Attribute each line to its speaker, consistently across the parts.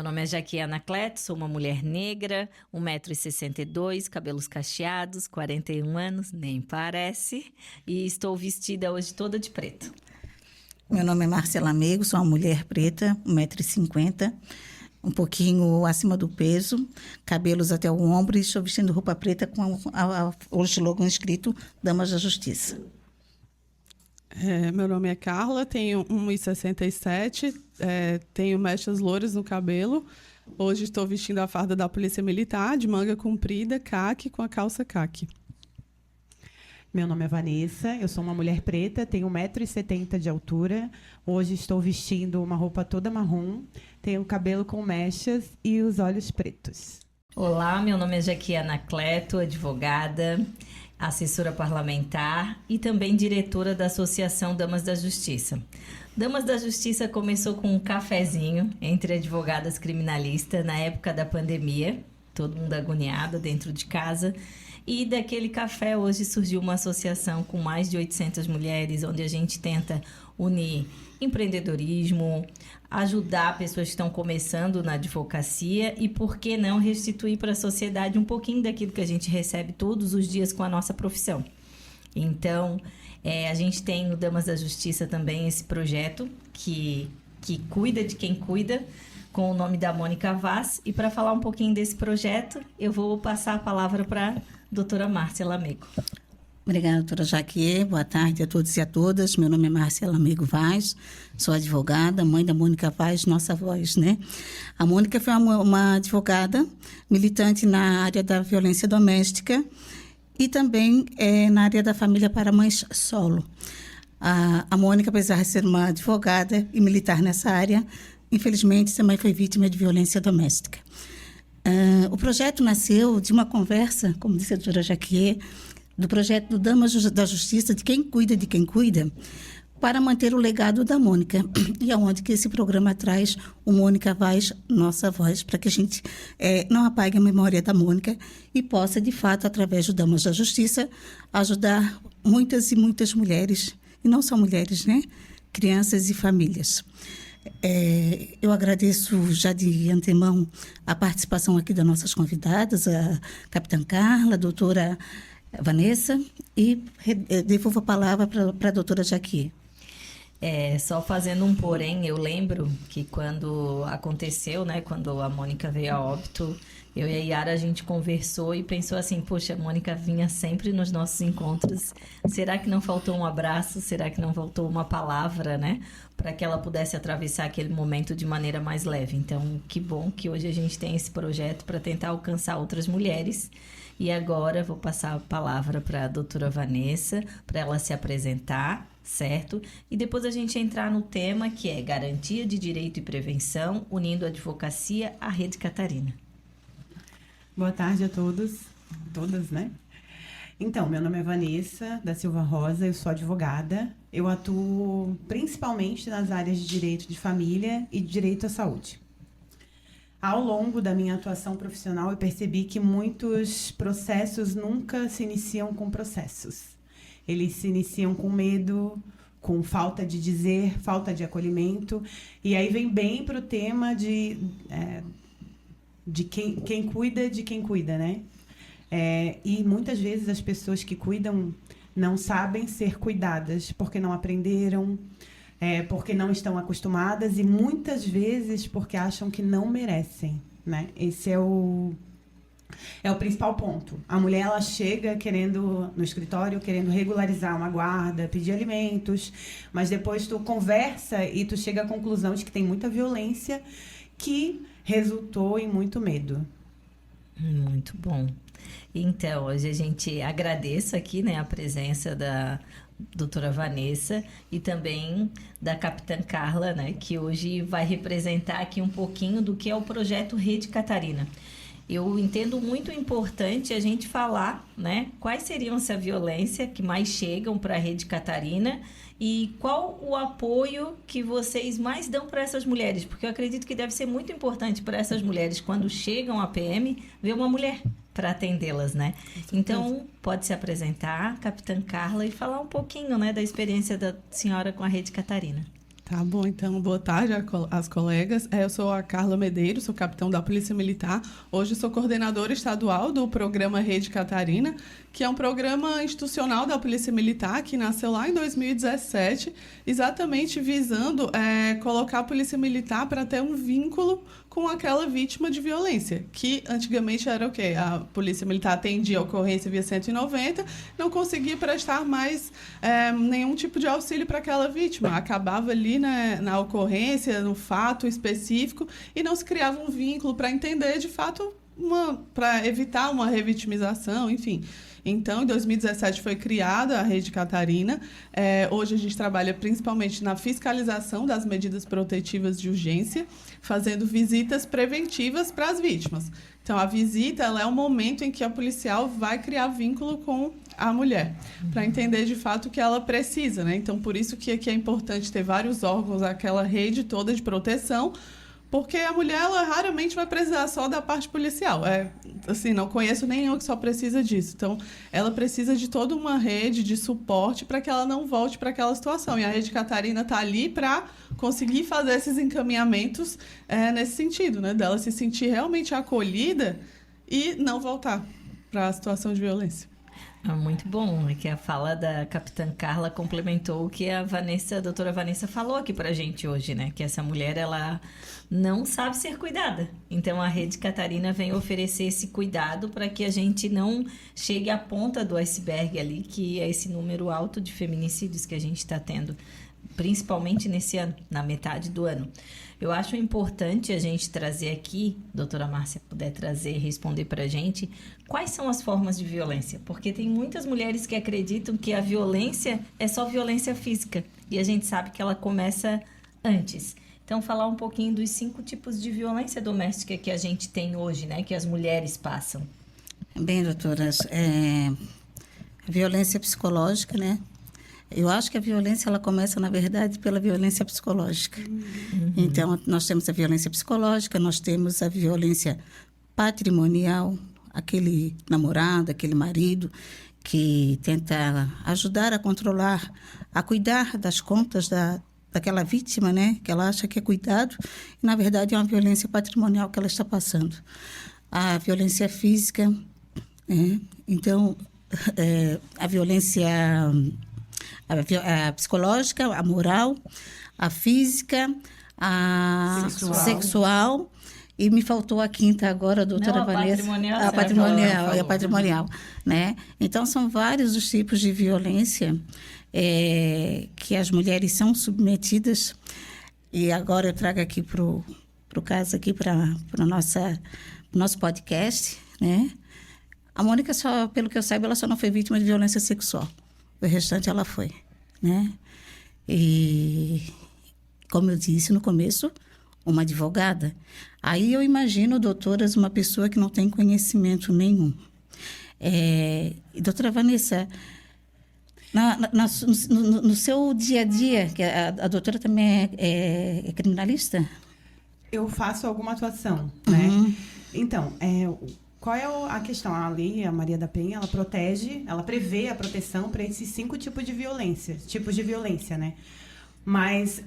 Speaker 1: nome é Jaque Anacleto, sou uma mulher negra, 1,62 m, cabelos cacheados, 41 anos, nem parece, e estou vestida hoje toda de preto.
Speaker 2: Meu nome é Marcela Mego, sou uma mulher preta, 1,50 m, um pouquinho acima do peso, cabelos até o ombro, e estou vestindo roupa preta com o slogan escrito Damas da Justiça.
Speaker 3: Meu nome é Carla, tenho 1,67 m, tenho mechas louras no cabelo. Hoje estou vestindo a farda da Polícia Militar, de manga comprida, caque, com a calça caque.
Speaker 4: Meu nome é Vanessa, eu sou uma mulher preta, tenho 1,70 m de altura. Hoje estou vestindo uma roupa toda marrom, tenho o cabelo com mechas e os olhos pretos.
Speaker 1: Olá, meu nome é Jaque Anacleto, advogada, assessora parlamentar e também diretora da Associação Damas da Justiça. Damas da Justiça começou com um cafezinho entre advogadas criminalistas na época da pandemia, todo mundo agoniado dentro de casa. E daquele café hoje surgiu uma associação com mais de 800 mulheres, onde a gente tenta unir empreendedorismo, ajudar pessoas que estão começando na advocacia e, por que não, restituir para a sociedade um pouquinho daquilo que a gente recebe todos os dias com a nossa profissão. Então, a gente tem no Damas da Justiça também esse projeto que cuida de quem cuida, com o nome da Mônica Vaz. E para falar um pouquinho desse projeto, eu vou passar a palavra para a doutora Marcela Mego.
Speaker 2: Obrigada, doutora Jaque. Boa tarde a todos e a todas. Meu nome é Marcela Mego Vaz, sou advogada, mãe da Mônica Vaz, nossa voz, né? A Mônica foi uma advogada militante na área da violência doméstica e também na área da família para mães solo. A Mônica, apesar de ser uma advogada e militar nessa área, infelizmente também foi vítima de violência doméstica. O projeto nasceu de uma conversa, como disse a doutora Jaque, do projeto do Damas da Justiça, de quem cuida, para manter o legado da Mônica. E aonde que esse programa traz o Mônica Vaz, nossa voz, para que a gente não apague a memória da Mônica e possa, de fato, através do Damas da Justiça, ajudar muitas e muitas mulheres, e não só mulheres, né? Crianças e famílias. Eu agradeço já de antemão a participação aqui das nossas convidadas, a capitã Carla, a doutora Vanessa, e devolvo a palavra para a doutora Jaque.
Speaker 1: Só fazendo um porém, eu lembro que quando aconteceu, né, quando a Mônica veio a óbito, eu e a Yara, a gente conversou e pensou assim, poxa, a Mônica vinha sempre nos nossos encontros, será que não faltou um abraço, será que não faltou uma palavra, né, para que ela pudesse atravessar aquele momento de maneira mais leve. Então, que bom que hoje a gente tem esse projeto para tentar alcançar outras mulheres. E agora vou passar a palavra para a doutora Vanessa, para ela se apresentar, certo? E depois a gente entrar no tema que é Garantia de Direito e Prevenção, unindo a advocacia à Rede Catarina.
Speaker 4: Boa tarde a todos, todas, né? Então, meu nome é Vanessa da Silva Rosa, eu sou advogada. Eu atuo principalmente nas áreas de direito de família e de direito à saúde. Ao longo da minha atuação profissional, eu percebi que muitos processos nunca se iniciam com processos. Eles se iniciam com medo, com falta de dizer, falta de acolhimento. E aí vem bem para o tema de quem cuida de quem cuida, né? E muitas vezes as pessoas que cuidam não sabem ser cuidadas, porque não aprenderam, porque não estão acostumadas e muitas vezes porque acham que não merecem, né? Esse é o principal ponto. A mulher, ela chega no escritório querendo regularizar uma guarda, pedir alimentos, mas depois tu conversa e tu chega à conclusão de que tem muita violência que resultou em muito medo.
Speaker 1: Muito bom. Então, hoje a gente agradece aqui, né, a presença da doutora Vanessa e também da capitã Carla, né, que hoje vai representar aqui um pouquinho do que é o projeto Rede Catarina. Eu entendo muito importante a gente falar, né, quais seriam essa violência que mais chegam para a Rede Catarina e qual o apoio que vocês mais dão para essas mulheres, porque eu acredito que deve ser muito importante para essas mulheres, quando chegam à PM, ver uma mulher para atendê-las, né? Então, pode se apresentar, capitã Carla, e falar um pouquinho, né, da experiência da senhora com a Rede Catarina.
Speaker 3: Tá bom, então, boa tarde às colegas. Eu sou a Carla Medeiros, sou capitão da Polícia Militar. Hoje sou coordenadora estadual do programa Rede Catarina, que é um programa institucional da Polícia Militar que nasceu lá em 2017, exatamente visando colocar a Polícia Militar para ter um vínculo com aquela vítima de violência, que antigamente era o quê? A Polícia Militar atendia a ocorrência via 190, não conseguia prestar mais nenhum tipo de auxílio para aquela vítima. Acabava ali na ocorrência, no fato específico, e não se criava um vínculo para entender, de fato, para evitar uma revitimização, enfim. Então, em 2017 foi criada a Rede Catarina. Hoje a gente trabalha principalmente na fiscalização das medidas protetivas de urgência, fazendo visitas preventivas para as vítimas. Então, a visita ela é o momento em que a policial vai criar vínculo com a mulher, para entender de fato o que ela precisa, né? Então, por isso que aqui é importante ter vários órgãos, aquela rede toda de proteção, porque a mulher, ela raramente vai precisar só da parte policial. Assim, não conheço nenhum que só precisa disso. Então, ela precisa de toda uma rede de suporte para que ela não volte para aquela situação. E a Rede Catarina está ali para conseguir fazer esses encaminhamentos nesse sentido, né? Dela se sentir realmente acolhida e não voltar para a situação de violência.
Speaker 1: Muito bom, que a fala da capitã Carla complementou o que a doutora Vanessa falou aqui pra gente hoje, né? Que essa mulher, ela não sabe ser cuidada. Então, a Rede Catarina vem oferecer esse cuidado para que a gente não chegue à ponta do iceberg ali, que é esse número alto de feminicídios que a gente está tendo, principalmente nesse ano, na metade do ano. Eu acho importante a gente trazer aqui, doutora Márcia, puder trazer e responder para a gente, quais são as formas de violência? Porque tem muitas mulheres que acreditam que a violência é só violência física, e a gente sabe que ela começa antes. Então, falar um pouquinho dos 5 tipos de violência doméstica que a gente tem hoje, né? Que as mulheres passam.
Speaker 2: Bem, doutoras, a violência psicológica, né? Eu acho que a violência, ela começa, na verdade, pela violência psicológica. Uhum. Então, nós temos a violência psicológica, nós temos a violência patrimonial, aquele namorado, aquele marido que tenta ajudar a controlar, a cuidar das contas daquela vítima, né? Que ela acha que é cuidado, e, na verdade, é uma violência patrimonial que ela está passando. A violência física, né? Então, a violência... A psicológica, a moral, a física, a sexual. E me faltou a quinta agora, a doutora Vanessa. A patrimonial, a patrimonial, né? Então, são vários os tipos de violência que as mulheres são submetidas. E agora eu trago aqui para o caso, aqui para o nosso podcast, né? A Mônica, só, pelo que eu saiba, ela só não foi vítima de violência sexual. O restante ela foi, né? E, como eu disse no começo, uma advogada. Aí eu imagino, doutoras, uma pessoa que não tem conhecimento nenhum. Doutora Vanessa, no seu dia a dia, que a doutora também é criminalista?
Speaker 4: Eu faço alguma atuação, né?
Speaker 2: Uhum.
Speaker 4: Então, qual é a questão? A lei, a Maria da Penha, ela prevê a proteção para esses 5 tipos de violência, né? Mas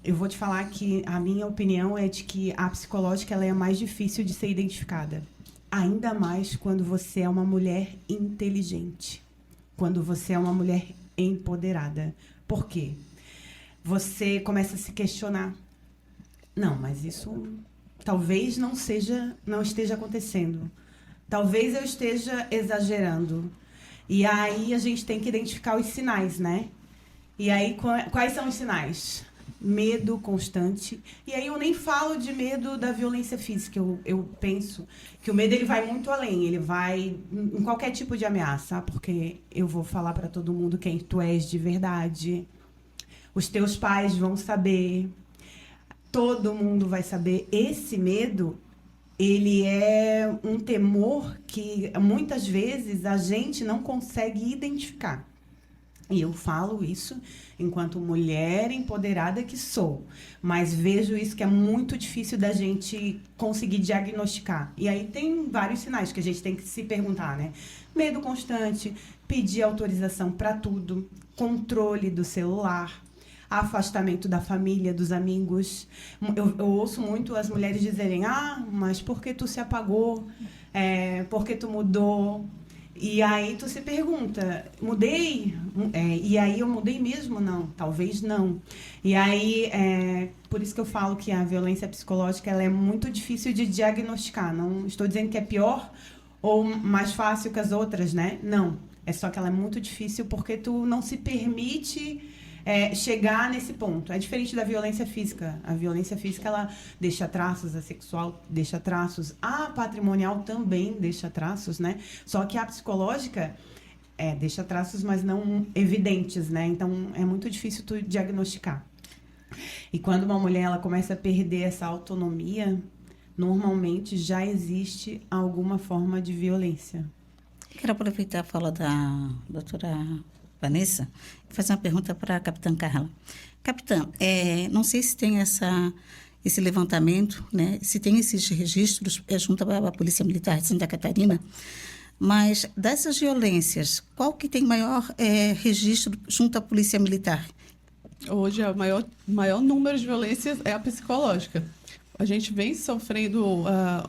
Speaker 4: eu vou te falar que a minha opinião é de que a psicológica ela é a mais difícil de ser identificada. Ainda mais quando você é uma mulher inteligente, quando você é uma mulher empoderada. Por quê? Você começa a se questionar. Não, mas isso... Talvez não esteja acontecendo. Talvez eu esteja exagerando. E aí a gente tem que identificar os sinais, né? E aí quais são os sinais? Medo constante. E aí eu nem falo de medo da violência física. Eu penso que o medo ele vai muito além. Ele vai em qualquer tipo de ameaça. Porque eu vou falar para todo mundo quem tu és de verdade. Os teus pais vão saber. Todo mundo vai saber. Esse medo, ele é um temor que muitas vezes a gente não consegue identificar. E eu falo isso enquanto mulher empoderada que sou. Mas vejo isso que é muito difícil da gente conseguir diagnosticar. E aí tem vários sinais que a gente tem que se perguntar, né? Medo constante, pedir autorização para tudo, controle do celular. afastamento da família, dos amigos. Eu ouço muito as mulheres dizerem: mas por que tu se apagou? Por que tu mudou? E aí tu se pergunta: mudei? E aí eu mudei mesmo? Não, talvez não. E aí, por isso que eu falo que a violência psicológica ela é muito difícil de diagnosticar. Não estou dizendo que é pior ou mais fácil que as outras, né? Não. É só que ela é muito difícil porque tu não se permite chegar nesse ponto. É diferente da violência física. A violência física, ela deixa traços, a sexual deixa traços, a patrimonial também deixa traços, né? Só que a psicológica deixa traços, mas não evidentes, né? Então, é muito difícil tu diagnosticar. E quando uma mulher ela começa a perder essa autonomia, normalmente já existe alguma forma de violência.
Speaker 2: Quero aproveitar a fala da doutora Vanessa e fazer uma pergunta para a capitã Carla. Capitã, não sei se tem esse levantamento, né? Se tem esses registros junto à Polícia Militar de Santa Catarina, mas dessas violências, qual que tem maior registro junto à Polícia Militar?
Speaker 3: Hoje, o maior número de violências é a psicológica. A gente vem sofrendo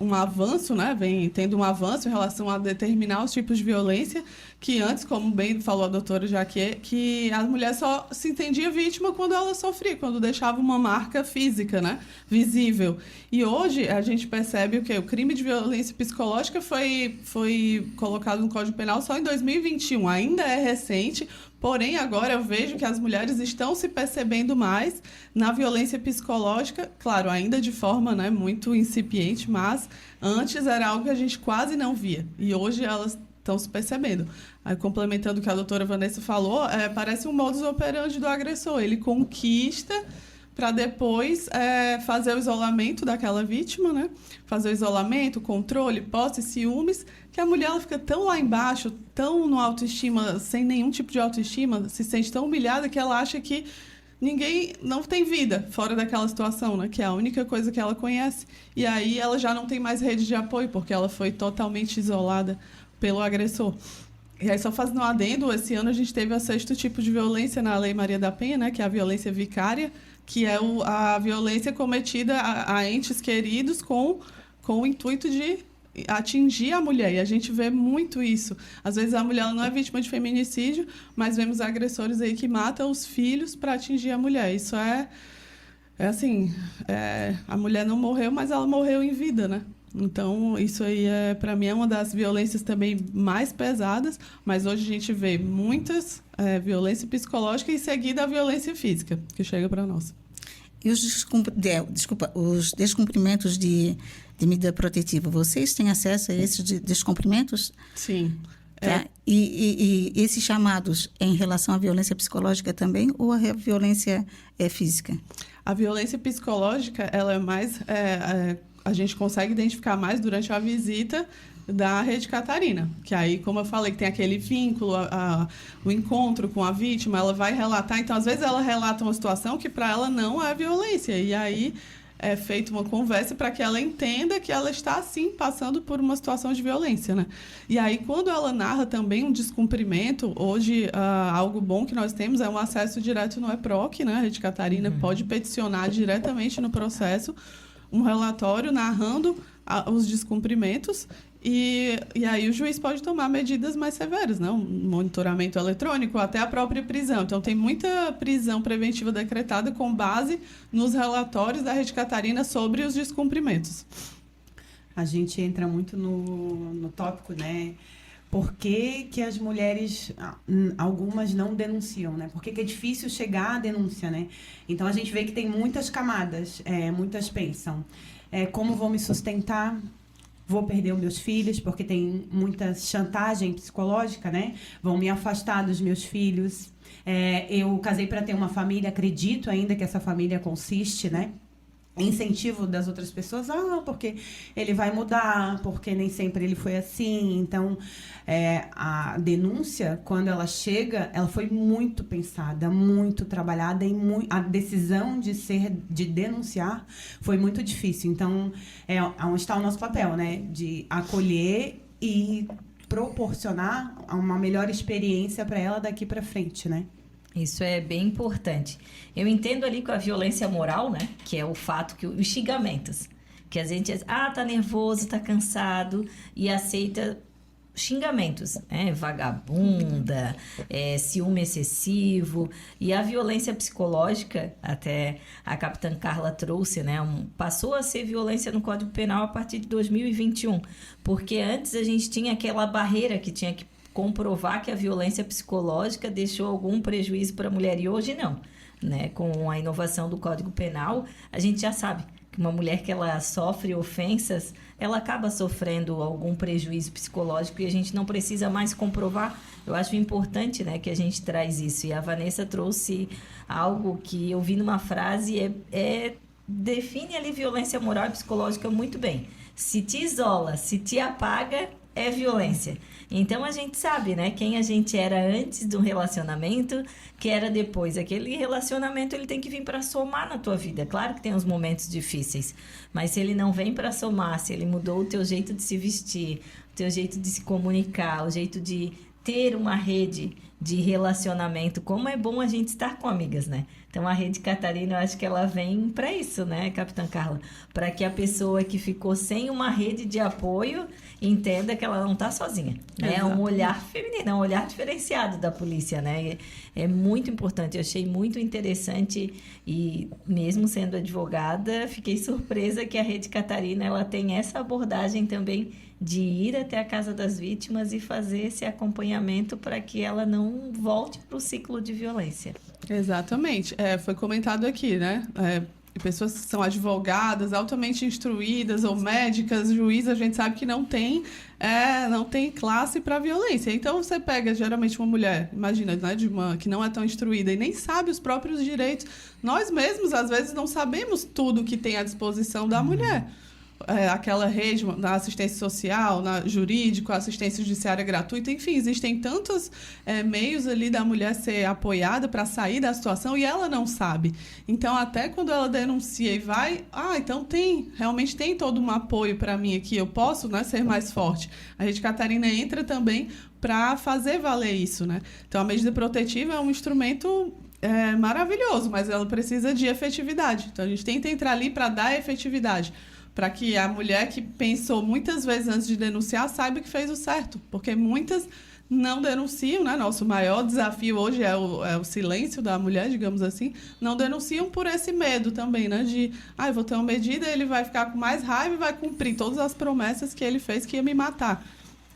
Speaker 3: um avanço, né? Vem tendo um avanço em relação a determinar os tipos de violência, que antes, como bem falou a doutora Jaque, que a mulher só se entendia vítima quando ela sofria, quando deixava uma marca física, né? Visível. E hoje a gente percebe o crime de violência psicológica foi colocado no Código Penal só em 2021, ainda é recente. Porém, agora eu vejo que as mulheres estão se percebendo mais na violência psicológica, claro, ainda de forma, né, muito incipiente, mas antes era algo que a gente quase não via. E hoje elas estão se percebendo. Aí, complementando o que a doutora Vanessa falou, parece um modus operandi do agressor. Ele conquista para depois fazer o isolamento daquela vítima, né? Fazer o isolamento, controle, posse, ciúmes, que a mulher ela fica tão lá embaixo, tão no autoestima, sem nenhum tipo de autoestima, se sente tão humilhada que ela acha que ninguém não tem vida fora daquela situação, né? Que é a única coisa que ela conhece. E aí ela já não tem mais rede de apoio, porque ela foi totalmente isolada pelo agressor. E aí, só fazendo um adendo, esse ano a gente teve o 6º tipo de violência na Lei Maria da Penha, né? Que é a violência vicária, que é a violência cometida a entes queridos com o intuito de atingir a mulher. E a gente vê muito isso. Às vezes a mulher não é vítima de feminicídio, mas vemos agressores aí que matam os filhos para atingir a mulher. Isso assim, a mulher não morreu, mas ela morreu em vida, né? Então, isso aí, para mim, é uma das violências também mais pesadas, mas hoje a gente vê muitas violência psicológica e em seguida a violência física, que chega para nós.
Speaker 2: E os descumprimentos de medida protetiva, vocês têm acesso a esses descumprimentos?
Speaker 3: Sim.
Speaker 2: Tá? E esses chamados em relação à violência psicológica também ou à violência física?
Speaker 3: A violência psicológica, ela é mais... a gente consegue identificar mais durante a visita da Rede Catarina, que aí, como eu falei, que tem aquele vínculo, o encontro com a vítima, ela vai relatar, então às vezes ela relata uma situação que para ela não é violência, e aí é feita uma conversa para que ela entenda que ela está, sim, passando por uma situação de violência, né? E aí, quando ela narra também um descumprimento, hoje, algo bom que nós temos é um acesso direto no EPROC, né? A Rede Catarina pode peticionar diretamente no processo um relatório narrando os descumprimentos e aí o juiz pode tomar medidas mais severas, né? Um monitoramento eletrônico, até a própria prisão. Então, tem muita prisão preventiva decretada com base nos relatórios da Rede Catarina sobre os descumprimentos.
Speaker 4: A gente entra muito no tópico, né? Por que as mulheres, algumas não denunciam, né? Por que é difícil chegar à denúncia, né? Então, a gente vê que tem muitas camadas, muitas pensam, como vou me sustentar? Vou perder os meus filhos, porque tem muita chantagem psicológica, né? Vão me afastar dos meus filhos. Eu casei para ter uma família, acredito ainda que essa família consiste, né? Incentivo das outras pessoas, porque ele vai mudar, porque nem sempre ele foi assim. Então, a denúncia, quando ela chega, ela foi muito pensada, muito trabalhada, e a decisão de denunciar foi muito difícil. Então, onde está o nosso papel, né? De acolher e proporcionar uma melhor experiência para ela daqui para frente, né?
Speaker 1: Isso é bem importante. Eu entendo ali com a violência moral, né? Que é o fato que os xingamentos. Que a gente, tá nervoso, tá cansado e aceita xingamentos, né? Vagabunda, ciúme excessivo. E a violência psicológica, até a capitã Carla trouxe, né? Passou a ser violência no Código Penal a partir de 2021. Porque antes a gente tinha aquela barreira que tinha que comprovar que a violência psicológica deixou algum prejuízo para a mulher. E hoje não, né? Com a inovação do Código Penal, a gente já sabe que uma mulher que ela sofre ofensas, ela acaba sofrendo algum prejuízo psicológico e a gente não precisa mais comprovar. Eu acho importante, né, que a gente traz isso. E a Vanessa trouxe algo que eu vi numa frase, define ali violência moral e psicológica muito bem. Se te isola, se te apaga, é violência. Então a gente sabe, né, quem a gente era antes do relacionamento, que era depois. Aquele relacionamento ele tem que vir para somar na tua vida. Claro que tem uns momentos difíceis, mas se ele não vem para somar, se ele mudou o teu jeito de se vestir, o teu jeito de se comunicar, o jeito de ter uma rede de relacionamento, como é bom a gente estar com amigas, né? Então a Rede Catarina, eu acho que ela vem para isso, né, Capitã Carla? Para que a pessoa que ficou sem uma rede de apoio entenda que ela não está sozinha, né? É um olhar feminino, é um olhar diferenciado da polícia, né? É muito importante, eu achei muito interessante e mesmo sendo advogada, fiquei surpresa que a Rede Catarina, ela tem essa abordagem também de ir até a casa das vítimas e fazer esse acompanhamento para que ela não volte para o ciclo de violência.
Speaker 3: Exatamente. Foi comentado aqui, né? Pessoas que são advogadas, altamente instruídas ou médicas, juízes, a gente sabe que não tem classe para violência. Então, você pega, geralmente, uma mulher, imagina, né, que não é tão instruída e nem sabe os próprios direitos. Nós mesmos, às vezes, não sabemos tudo que tem à disposição da mulher. Aquela rede na assistência social, na jurídico, assistência judiciária gratuita, enfim, existem tantos meios ali da mulher ser apoiada para sair da situação e ela não sabe. Então, até quando ela denuncia e vai, então realmente tem todo um apoio para mim aqui, eu posso, né, ser mais forte. A Rede Catarina entra também para fazer valer isso, né? Então, a medida protetiva é um instrumento maravilhoso, mas ela precisa de efetividade. Então, a gente tenta entrar ali para dar efetividade, para que a mulher que pensou muitas vezes antes de denunciar saiba que fez o certo, porque muitas não denunciam, né? Nosso maior desafio hoje é o silêncio da mulher, digamos assim, não denunciam por esse medo também, né? De, eu vou ter uma medida, ele vai ficar com mais raiva e vai cumprir todas as promessas que ele fez que ia me matar.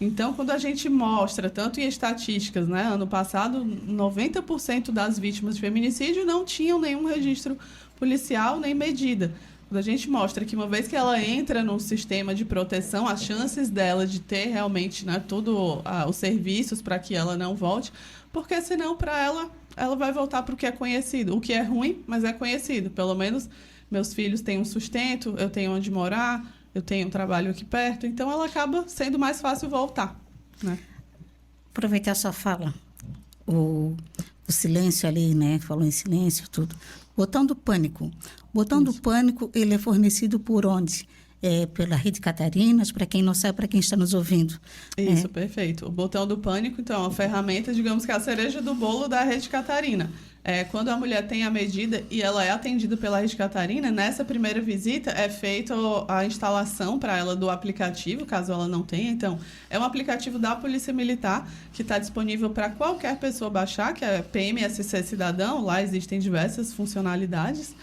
Speaker 3: Então, quando a gente mostra, tanto em estatísticas, né? Ano passado, 90% das vítimas de feminicídio não tinham nenhum registro policial nem medida. Quando a gente mostra que uma vez que ela entra num sistema de proteção, as chances dela de ter realmente, né, todos os serviços para que ela não volte, porque senão para ela vai voltar para o que é conhecido. O que é ruim, mas é conhecido. Pelo menos meus filhos têm um sustento, eu tenho onde morar, eu tenho um trabalho aqui perto, então ela acaba sendo mais fácil voltar, né?
Speaker 2: Aproveitar a sua fala, o silêncio ali, né? Falou em silêncio, tudo. Botão do Pânico. O Botão do Pânico, ele é fornecido por onde? Pela Rede Catarinas, para quem não sabe, para quem está nos ouvindo.
Speaker 3: Isso, perfeito. O Botão do Pânico, então, é uma ferramenta, digamos que é a cereja do bolo da Rede Catarina. Quando a mulher tem a medida e ela é atendida pela Rede Catarina, nessa primeira visita é feita a instalação para ela do aplicativo, caso ela não tenha. Então, é um aplicativo da Polícia Militar que está disponível para qualquer pessoa baixar, que é PMSC Cidadão. Lá existem diversas funcionalidades.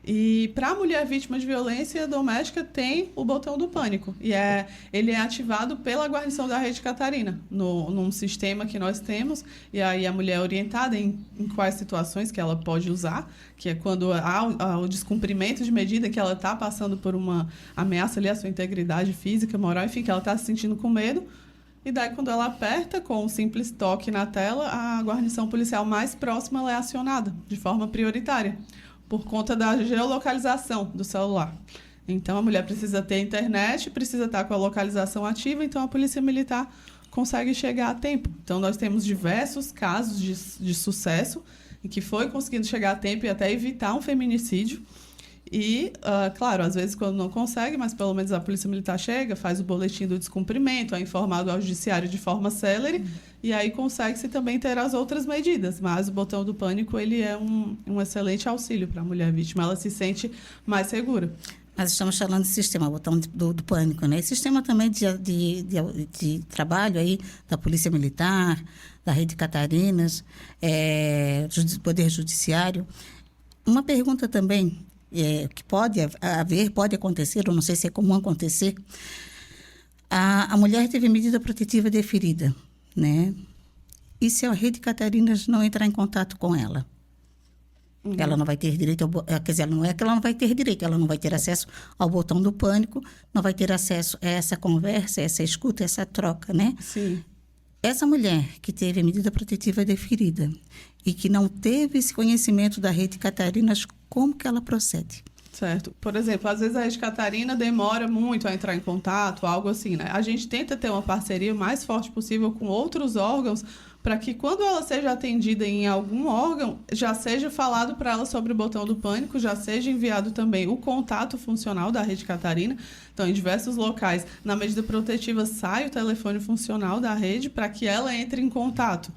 Speaker 3: E para a mulher vítima de violência doméstica tem o Botão do Pânico. E ele é ativado pela guarnição da Rede Catarina, num sistema que nós temos. E aí a mulher é orientada em quais situações que ela pode usar, que é quando há o descumprimento de medida, que ela está passando por uma ameaça ali à sua integridade física, moral, enfim, que ela está se sentindo com medo. E daí, quando ela aperta, com um simples toque na tela, a guarnição policial mais próxima ela é acionada de forma prioritária, por conta da geolocalização do celular. Então, a mulher precisa ter internet, precisa estar com a localização ativa, então a Polícia Militar consegue chegar a tempo. Então, nós temos diversos casos de sucesso em que foi conseguindo chegar a tempo e até evitar um feminicídio. E, claro, às vezes quando não consegue, mas pelo menos a Polícia Militar chega, faz o boletim do descumprimento, é informado ao judiciário de forma célere, e aí consegue-se também ter as outras medidas. Mas o botão do pânico, ele é um excelente auxílio para a mulher vítima, ela se sente mais segura.
Speaker 2: Nós estamos falando de sistema, botão do pânico, né? E sistema também de trabalho aí da Polícia Militar, da Rede Catarinas, Poder Judiciário. Uma pergunta também, que pode haver, pode acontecer, eu não sei se é comum acontecer. A mulher teve medida protetiva deferida, né? E se a Rede Catarinas não entrar em contato com ela? Ela não vai ter direito quer dizer, não é que ela não vai ter direito, ela não vai ter acesso ao botão do pânico, não vai ter acesso a essa conversa, essa escuta, essa troca, né?
Speaker 3: Sim.
Speaker 2: Essa mulher que teve a medida protetiva deferida e que não teve esse conhecimento da Rede Catarinas, como que ela procede?
Speaker 3: Certo. Por exemplo, às vezes a Rede Catarina demora muito a entrar em contato, algo assim, né? A gente tenta ter uma parceria o mais forte possível com outros órgãos para que quando ela seja atendida em algum órgão, já seja falado para ela sobre o botão do pânico, já seja enviado também o contato funcional da Rede Catarina. Então, em diversos locais, na medida protetiva, sai o telefone funcional da rede para que ela entre em contato.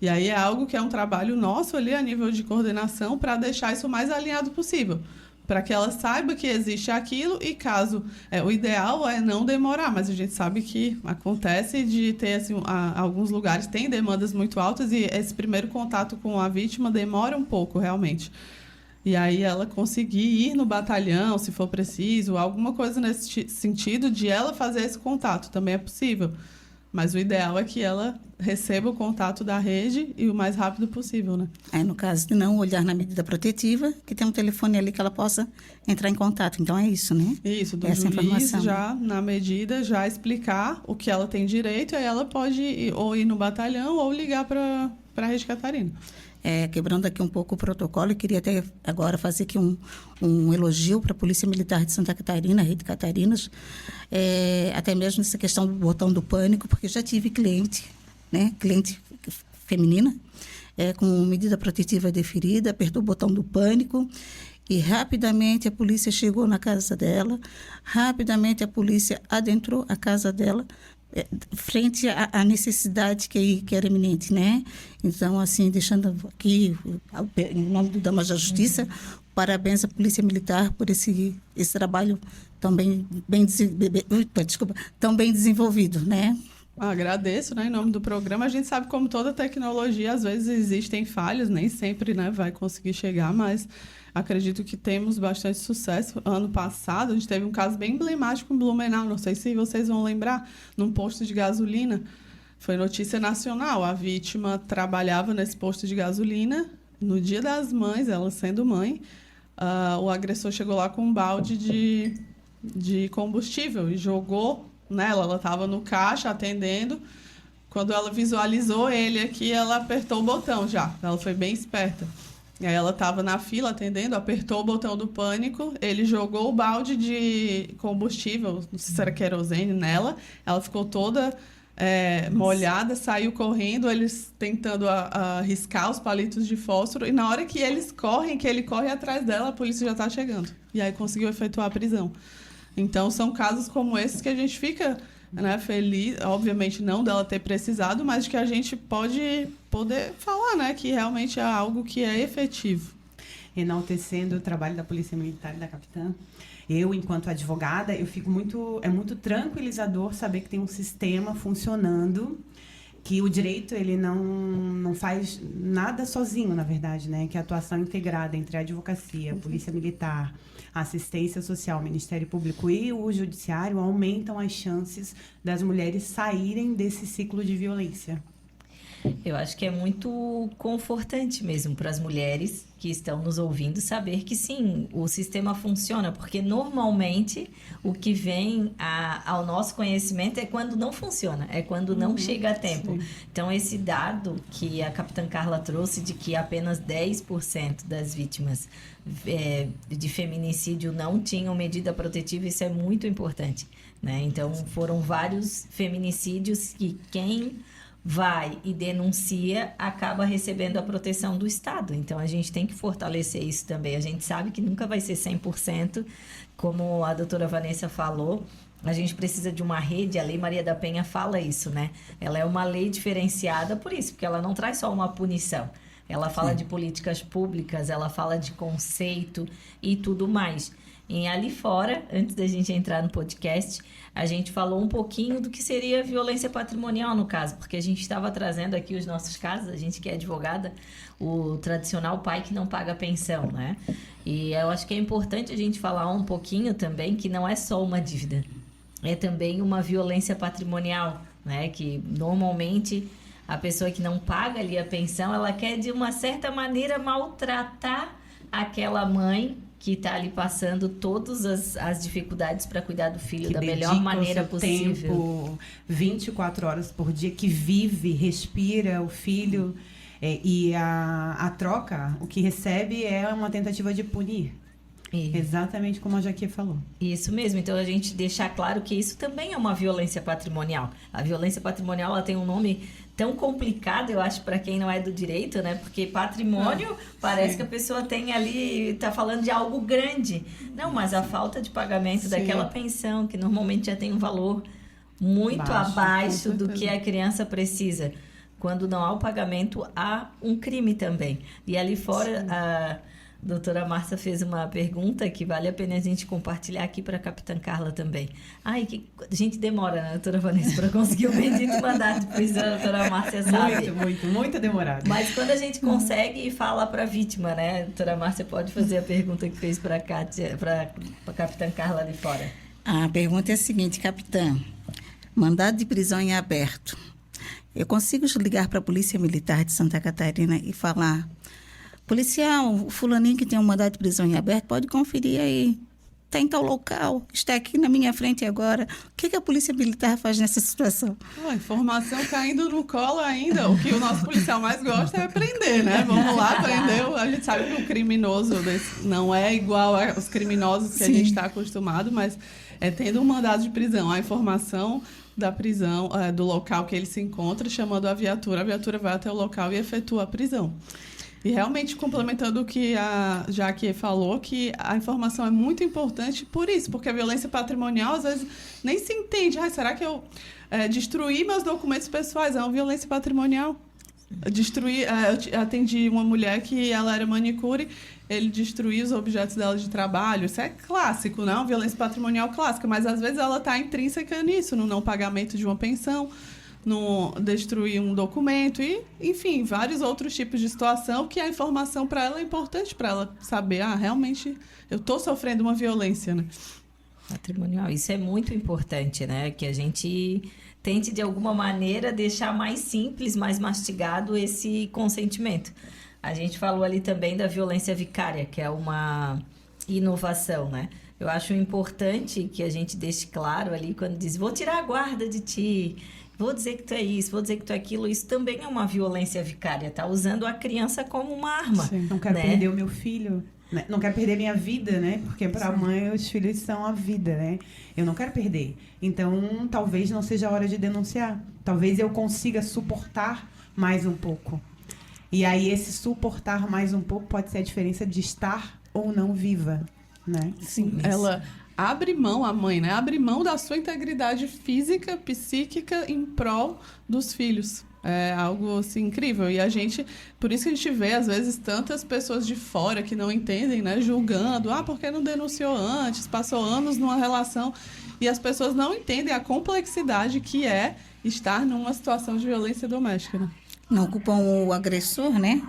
Speaker 3: E aí é algo que é um trabalho nosso ali a nível de coordenação para deixar isso o mais alinhado possível, para que ela saiba que existe aquilo e caso... o ideal é não demorar, mas a gente sabe que acontece de ter, assim, alguns lugares tem demandas muito altas e esse primeiro contato com a vítima demora um pouco, realmente. E aí ela conseguir ir no batalhão, se for preciso, alguma coisa nesse sentido de ela fazer esse contato, também é possível. Mas o ideal é que ela receba o contato da rede e o mais rápido possível, né?
Speaker 2: Aí, no caso de não olhar na medida protetiva, que tem um telefone ali que ela possa entrar em contato. Então, é isso, né?
Speaker 3: Isso, do
Speaker 2: essa
Speaker 3: juiz
Speaker 2: informação.
Speaker 3: já, na medida, já explicar o que ela tem direito, aí ela pode ou ir no batalhão ou ligar para a Rede Catarina.
Speaker 2: Quebrando aqui um pouco o protocolo, eu queria até agora fazer aqui um elogio para a Polícia Militar de Santa Catarina, a Rede Catarinas, até mesmo nessa questão do botão do pânico, porque eu já tive cliente feminina, com medida protetiva deferida, apertou o botão do pânico e rapidamente a polícia chegou na casa dela, rapidamente a polícia adentrou a casa dela, frente à necessidade que era iminente, né? Então, assim, deixando aqui, em nome do Damas da Justiça, parabéns à Polícia Militar por esse trabalho tão bem desenvolvido, né?
Speaker 3: Agradeço, né, em nome do programa. A gente sabe como toda tecnologia, às vezes existem falhas, nem sempre, né, vai conseguir chegar, mas acredito que temos bastante sucesso. Ano passado, a gente teve um caso bem emblemático em Blumenau, não sei se vocês vão lembrar, num posto de gasolina. Foi notícia nacional. A vítima trabalhava nesse posto de gasolina. No Dia das Mães, ela sendo mãe, o agressor chegou lá com um balde de combustível e jogou nela. Ela estava no caixa atendendo. Quando ela visualizou ele aqui, ela apertou o botão já. Ela foi bem esperta. E aí ela estava na fila atendendo, apertou o botão do pânico, ele jogou o balde de combustível, não sei se era querosene, nela. Ela ficou toda molhada, saiu correndo, eles tentando arriscar os palitos de fósforo. E na hora que eles correm, que ele corre atrás dela, a polícia já está chegando. E aí conseguiu efetuar a prisão. Então, são casos como esses que a gente fica, né, feliz, obviamente não dela ter precisado, mas que a gente poder falar, né, que realmente é algo que é efetivo.
Speaker 4: Enaltecendo o trabalho da Polícia Militar e da capitã, eu, enquanto advogada, eu fico muito tranquilizador saber que tem um sistema funcionando, que o direito ele não faz nada sozinho, na verdade, né? Que a atuação integrada entre a advocacia, a Polícia Militar, a assistência social, o Ministério Público e o Judiciário aumentam as chances das mulheres saírem desse ciclo de violência.
Speaker 1: Eu acho que é muito confortante mesmo para as mulheres que estão nos ouvindo saber que sim, o sistema funciona, porque normalmente o que vem ao nosso conhecimento é quando não funciona, é quando não chega a tempo. Sim. Então, esse dado que a capitã Carla trouxe de que apenas 10% das vítimas de feminicídio não tinham medida protetiva, isso é muito importante, né? Então, foram vários feminicídios que quem vai e denuncia, acaba recebendo a proteção do Estado. Então, a gente tem que fortalecer isso também. A gente sabe que nunca vai ser 100%, como a doutora Vanessa falou. A gente precisa de uma rede, a Lei Maria da Penha fala isso, né? Ela é uma lei diferenciada por isso, porque ela não traz só uma punição. Ela fala de políticas públicas, ela fala de conceito e tudo mais. E ali fora, antes da gente entrar no podcast, a gente falou um pouquinho do que seria violência patrimonial no caso, porque a gente estava trazendo aqui os nossos casos, a gente que é advogada, o tradicional pai que não paga pensão, né? E eu acho que é importante a gente falar um pouquinho também que não é só uma dívida, é também uma violência patrimonial, né? Que normalmente a pessoa que não paga ali a pensão, ela quer de uma certa maneira maltratar aquela mãe que está ali passando todas as dificuldades para cuidar do filho
Speaker 4: que
Speaker 1: da melhor maneira
Speaker 4: o seu
Speaker 1: possível.
Speaker 4: Tempo, 24 horas por dia, que vive, respira o filho, e a troca, o que recebe é uma tentativa de punir. Exatamente como a Jaque falou.
Speaker 1: Isso mesmo, então a gente deixar claro que isso também é uma violência patrimonial. A violência patrimonial, ela tem um nome tão complicado, eu acho, para quem não é do direito, né? Porque patrimônio parece que a pessoa tem ali, tá falando de algo grande. Não, mas a falta de pagamento daquela pensão, que normalmente já tem um valor muito abaixo do que a criança precisa. Quando não há o pagamento, há um crime também. E ali fora, a doutora Márcia fez uma pergunta que vale a pena a gente compartilhar aqui para a Capitã Carla também. Ai, que a gente demora, né, doutora Vanessa, para conseguir o bendito mandado de prisão, a doutora Márcia sabe.
Speaker 4: Muito demorado.
Speaker 1: Mas quando a gente consegue falar para a vítima, né, a doutora Márcia pode fazer a pergunta que fez para a Capitã Carla ali fora.
Speaker 2: A pergunta é a seguinte, capitã. Mandado de prisão em aberto. Eu consigo ligar para a Polícia Militar de Santa Catarina e falar: policial, o fulaninho que tem um mandado de prisão em aberto, pode conferir aí. Está em tal local, está aqui na minha frente agora. O que a Polícia Militar faz nessa situação?
Speaker 3: Informação caindo no colo ainda. O que o nosso policial mais gosta é prender, né? Vamos lá, prender. A gente sabe que o criminoso não é igual aos criminosos que a gente está acostumado, mas tendo um mandado de prisão, a informação da prisão, do local que ele se encontra, chamando a viatura vai até o local e efetua a prisão. E realmente, complementando o que a Jaque falou, que a informação é muito importante por isso, porque a violência patrimonial, às vezes, nem se entende. Será que eu destruí meus documentos pessoais? É uma violência patrimonial. Eu atendi uma mulher que ela era manicure, ele destruiu os objetos dela de trabalho. Isso é clássico, né? Uma violência patrimonial clássica, mas às vezes ela está intrínseca nisso, no não pagamento de uma pensão, no destruir um documento e, enfim, vários outros tipos de situação que a informação para ela é importante para ela saber, realmente eu estou sofrendo uma violência, né?
Speaker 1: Patrimonial, isso é muito importante, né? Que a gente tente, de alguma maneira, deixar mais simples, mais mastigado esse consentimento. A gente falou ali também da violência vicária, que é uma inovação, né? Eu acho importante que a gente deixe claro ali, quando diz, vou tirar a guarda de ti, vou dizer que tu é isso, vou dizer que tu é aquilo, isso também é uma violência vicária, tá? Usando a criança como uma arma.
Speaker 4: Sim, não quero perder o meu filho, né? Não quero perder minha vida, né? Porque para a mãe os filhos são a vida, né? Eu não quero perder. Então, talvez não seja a hora de denunciar. Talvez eu consiga suportar mais um pouco. E aí, esse suportar mais um pouco pode ser a diferença de estar ou não viva, né?
Speaker 3: Sim, ela abre mão, a mãe, né? Abre mão da sua integridade física, psíquica em prol dos filhos. É algo assim incrível. E por isso que a gente vê, às vezes, tantas pessoas de fora que não entendem, né? Julgando, porque não denunciou antes, passou anos numa relação. E as pessoas não entendem a complexidade que é estar numa situação de violência doméstica, né?
Speaker 2: Não culpam o agressor, né?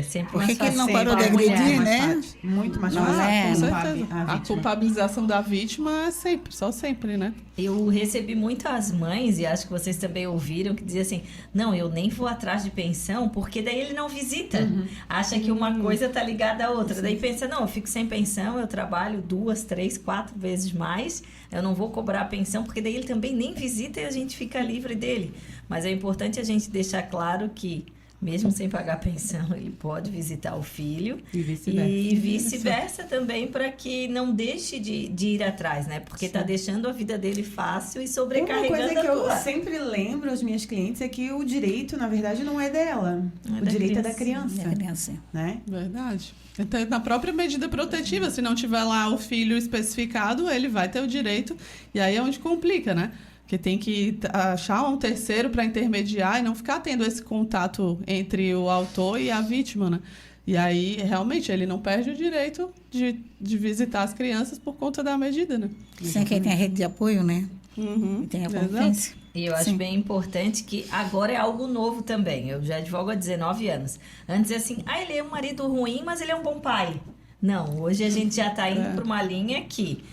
Speaker 1: Sempre
Speaker 2: Por
Speaker 1: mais
Speaker 2: que ele não
Speaker 1: fácil.
Speaker 2: parou de agredir, né?
Speaker 4: Muito mais
Speaker 2: Não
Speaker 4: fácil.
Speaker 2: é?
Speaker 3: Com
Speaker 4: culpar
Speaker 3: certeza.
Speaker 4: a
Speaker 3: A
Speaker 4: vítima.
Speaker 3: culpabilização da vítima é sempre, só sempre, né?
Speaker 1: Eu recebi muitas mães, e acho que vocês também ouviram, que diziam assim, não, eu nem vou atrás de pensão, porque daí ele não visita. Acha que uma coisa tá ligada à outra. Daí pensa, não, eu fico sem pensão, eu trabalho 2, 3, 4 vezes mais, eu não vou cobrar a pensão, porque daí ele também nem visita e a gente fica livre dele. Mas é importante a gente deixar claro que mesmo sem pagar pensão, ele pode visitar o filho.
Speaker 4: E vice-versa.
Speaker 1: E vice-versa também, para que não deixe de ir atrás, né? Porque está deixando a vida dele fácil e sobrecarregando
Speaker 4: Uma coisa que eu
Speaker 1: tua.
Speaker 4: sempre lembro às minhas clientes é que o direito, na verdade, não é dela. O direito é da criança.
Speaker 2: Da criança.
Speaker 4: Né?
Speaker 3: Verdade. Então, na própria medida protetiva, se não tiver lá o filho especificado, ele vai ter o direito. E aí é onde complica, né? Porque tem que achar um terceiro para intermediar e não ficar tendo esse contato entre o autor e a vítima, né? E aí, realmente, ele não perde o direito de visitar as crianças por conta da medida, né?
Speaker 2: Sem quem tem a rede de apoio, né?
Speaker 3: Uhum.
Speaker 2: E tem a
Speaker 3: Exato.
Speaker 2: convivência.
Speaker 1: E eu acho
Speaker 2: Sim.
Speaker 1: bem importante que agora é algo novo também. Eu já advogo há 19 anos. Antes é assim, ele é um marido ruim, mas ele é um bom pai. Não, hoje a gente já está indo para uma linha que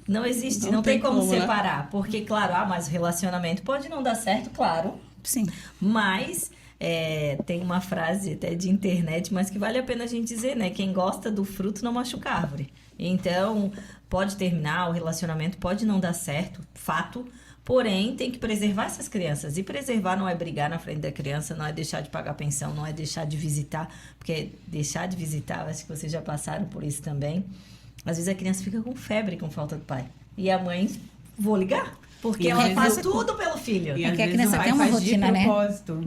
Speaker 1: não existe, não tem como
Speaker 3: né?
Speaker 1: separar. Porque, claro, mas o relacionamento pode não dar certo, claro.
Speaker 2: Sim.
Speaker 1: Mas tem uma frase até de internet, mas que vale a pena a gente dizer, né? Quem gosta do fruto não machuca a árvore. Então, pode terminar, o relacionamento pode não dar certo, fato. Porém, tem que preservar essas crianças. E preservar não é brigar na frente da criança, não é deixar de pagar pensão, não é deixar de visitar. Porque deixar de visitar, acho que vocês já passaram por isso também. Às vezes a criança fica com febre, com falta do pai. E a mãe, vou ligar. Porque
Speaker 4: E
Speaker 1: ela
Speaker 4: às
Speaker 1: faz
Speaker 4: vezes
Speaker 1: tudo pelo filho.
Speaker 4: E
Speaker 2: É
Speaker 4: às
Speaker 2: que a
Speaker 4: vezes
Speaker 2: criança
Speaker 4: o pai
Speaker 2: tem uma
Speaker 4: faz
Speaker 2: rotina, né?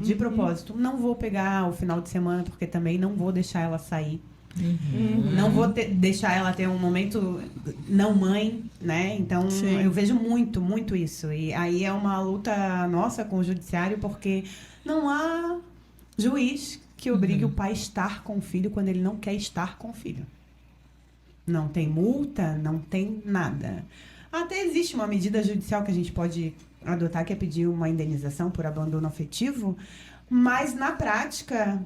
Speaker 4: de propósito. Não vou pegar o final de semana, porque também não vou deixar ela sair. Não vou deixar ela ter um momento não mãe, né? Então,
Speaker 3: Sim.
Speaker 4: eu vejo muito isso. E aí é uma luta nossa com o judiciário, porque não há juiz que obrigue o pai a estar com o filho quando ele não quer estar com o filho. Não tem multa, não tem nada. Até existe uma medida judicial que a gente pode adotar, que é pedir uma indenização por abandono afetivo, mas na prática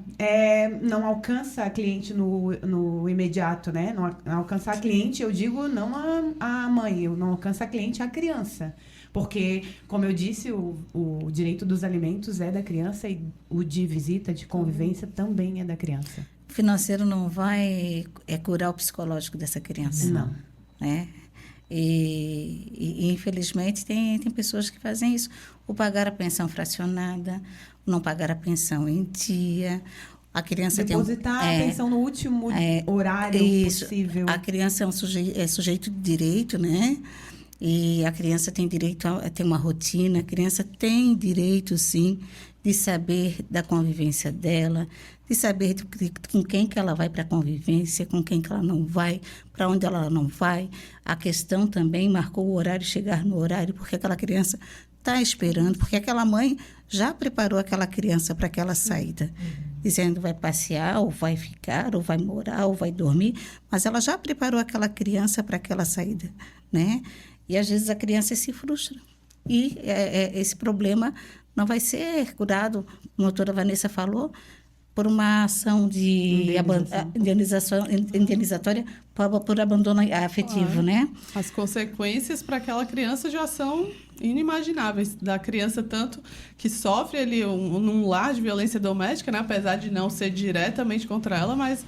Speaker 4: não alcança a cliente no imediato, né? Não alcança a cliente, eu digo não a mãe, eu não alcança a cliente, a criança. Porque, como eu disse, o direito dos alimentos é da criança e o de visita, de convivência também é da criança.
Speaker 2: O financeiro não vai curar o psicológico dessa criança.
Speaker 4: Não.
Speaker 2: Né? E infelizmente, tem pessoas que fazem isso. Ou pagar a pensão fracionada, não pagar a pensão em dia. A criança
Speaker 4: depositar a pensão no último horário possível.
Speaker 2: A criança é sujeito de direito, né? E a criança tem direito a ter uma rotina. A criança tem direito, sim, de saber da convivência dela, de saber com quem que ela vai para a convivência, com quem que ela não vai, para onde ela não vai. A questão também marcou o horário, chegar no horário, porque aquela criança está esperando, porque aquela mãe já preparou aquela criança para aquela saída, dizendo vai passear, ou vai ficar, ou vai morar, ou vai dormir, mas ela já preparou aquela criança para aquela saída, né? E às vezes a criança se frustra. E esse problema não vai ser curado, como a doutora Vanessa falou, por uma ação de indenizatória por abandono afetivo, né?
Speaker 3: As consequências para aquela criança já são inimagináveis. Da criança, tanto que sofre ali num lar de violência doméstica, né? Apesar de não ser diretamente contra ela, mas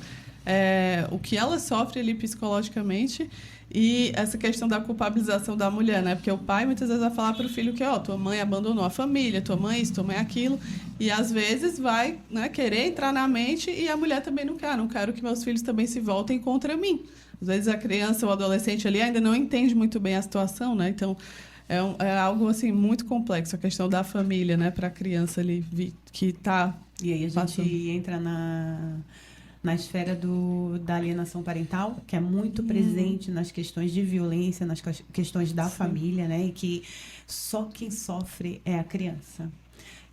Speaker 3: o que ela sofre ali psicologicamente. E essa questão da culpabilização da mulher, né? Porque o pai muitas vezes vai falar para o filho que, tua mãe abandonou a família, tua mãe isso, tua mãe aquilo. E às vezes vai, né, querer entrar na mente e a mulher também não quero que meus filhos também se voltem contra mim. Às vezes a criança ou o adolescente ali ainda não entende muito bem a situação, né? Então, é algo assim muito complexo, a questão da família, né? Para a criança ali que está...
Speaker 4: E aí a gente entra na esfera da alienação parental, que é muito presente nas questões de violência, nas questões da família, né? E que só quem sofre é a criança.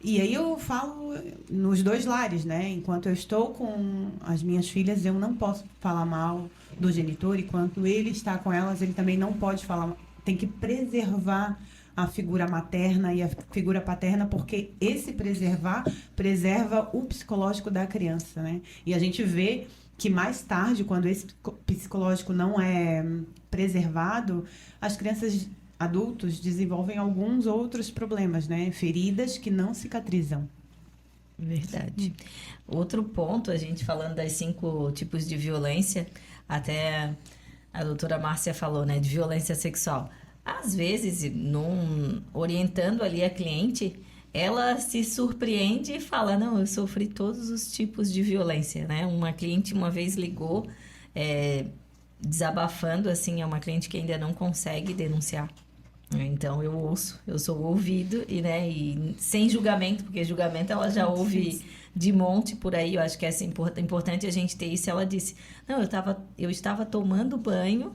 Speaker 4: E aí eu falo nos dois lares, né? Enquanto eu estou com as minhas filhas, eu não posso falar mal do genitor, e quando ele está com elas, ele também não pode falar. Tem que preservar a figura materna e a figura paterna, porque esse preserva o psicológico da criança, né? E a gente vê que mais tarde, quando esse psicológico não é preservado, as crianças adultos desenvolvem alguns outros problemas, né? Feridas que não cicatrizam.
Speaker 1: Verdade. Outro ponto, a gente falando das 5 tipos de violência, até a doutora Márcia falou, né? De violência sexual. Às vezes, orientando ali a cliente, ela se surpreende e fala, não, eu sofri todos os tipos de violência, né? Uma cliente uma vez ligou, desabafando, assim, é uma cliente que ainda não consegue denunciar. Então, eu ouço, eu sou ouvido e sem julgamento, porque julgamento ela já ouve de monte por aí. Eu acho que é importante a gente ter isso. Ela disse, não, eu estava tomando banho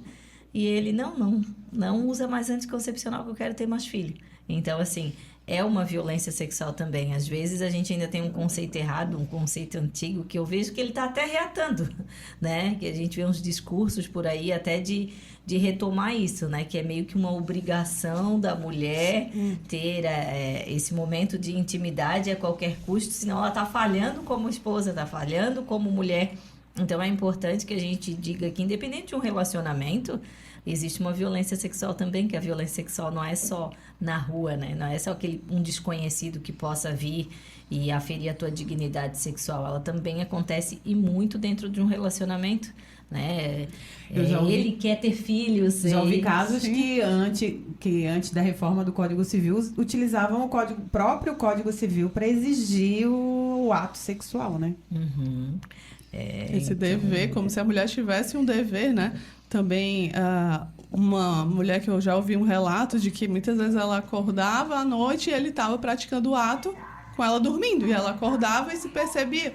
Speaker 1: e ele, não usa mais anticoncepcional que eu quero ter mais filho. Então, assim, é uma violência sexual também. Às vezes a gente ainda tem um conceito errado, um conceito antigo, que eu vejo que ele está até reatando, né? Que a gente vê uns discursos por aí até de retomar isso, né? Que é meio que uma obrigação da mulher ter esse momento de intimidade a qualquer custo, senão ela está falhando como esposa, está falhando como mulher. Então é importante que a gente diga que, independente de um relacionamento, existe uma violência sexual também, que a violência sexual não é só na rua, né? Não é só um desconhecido que possa vir e aferir a tua dignidade sexual. Ela também acontece e muito dentro de um relacionamento, né? Ele quer ter filhos.
Speaker 4: Já ouvi casos que antes da reforma do Código Civil utilizavam o próprio Código Civil para exigir o ato sexual, né?
Speaker 1: Uhum.
Speaker 3: Esse dever, como se a mulher tivesse um dever, né? Também, uma mulher que eu já ouvi um relato de que muitas vezes ela acordava à noite e ele estava praticando o ato com ela dormindo. E ela acordava e se percebia.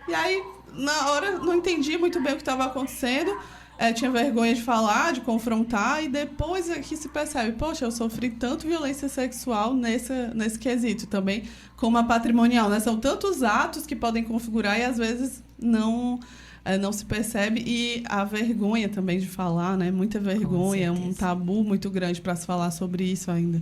Speaker 3: E aí, na hora, não entendia muito bem o que estava acontecendo. Tinha vergonha de falar, de confrontar. E depois é que se percebe, poxa, eu sofri tanto violência sexual nesse quesito também, como a patrimonial, né? São tantos atos que podem configurar e às vezes não se percebe. E a vergonha também de falar, né? Muita vergonha, um tabu muito grande para se falar sobre isso ainda.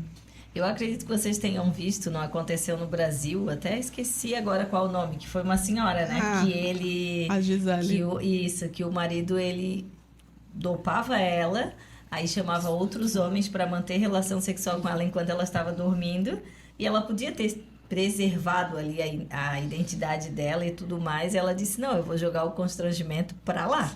Speaker 1: Eu acredito que vocês tenham visto, não aconteceu no Brasil, até esqueci agora qual o nome, que foi uma senhora, né? Que ele...
Speaker 3: A Gisele.
Speaker 1: Que o marido, ele dopava ela, aí chamava outros homens para manter relação sexual com ela enquanto ela estava dormindo, e ela podia ter preservado ali a identidade dela e tudo mais. Ela disse, não, eu vou jogar o constrangimento para lá,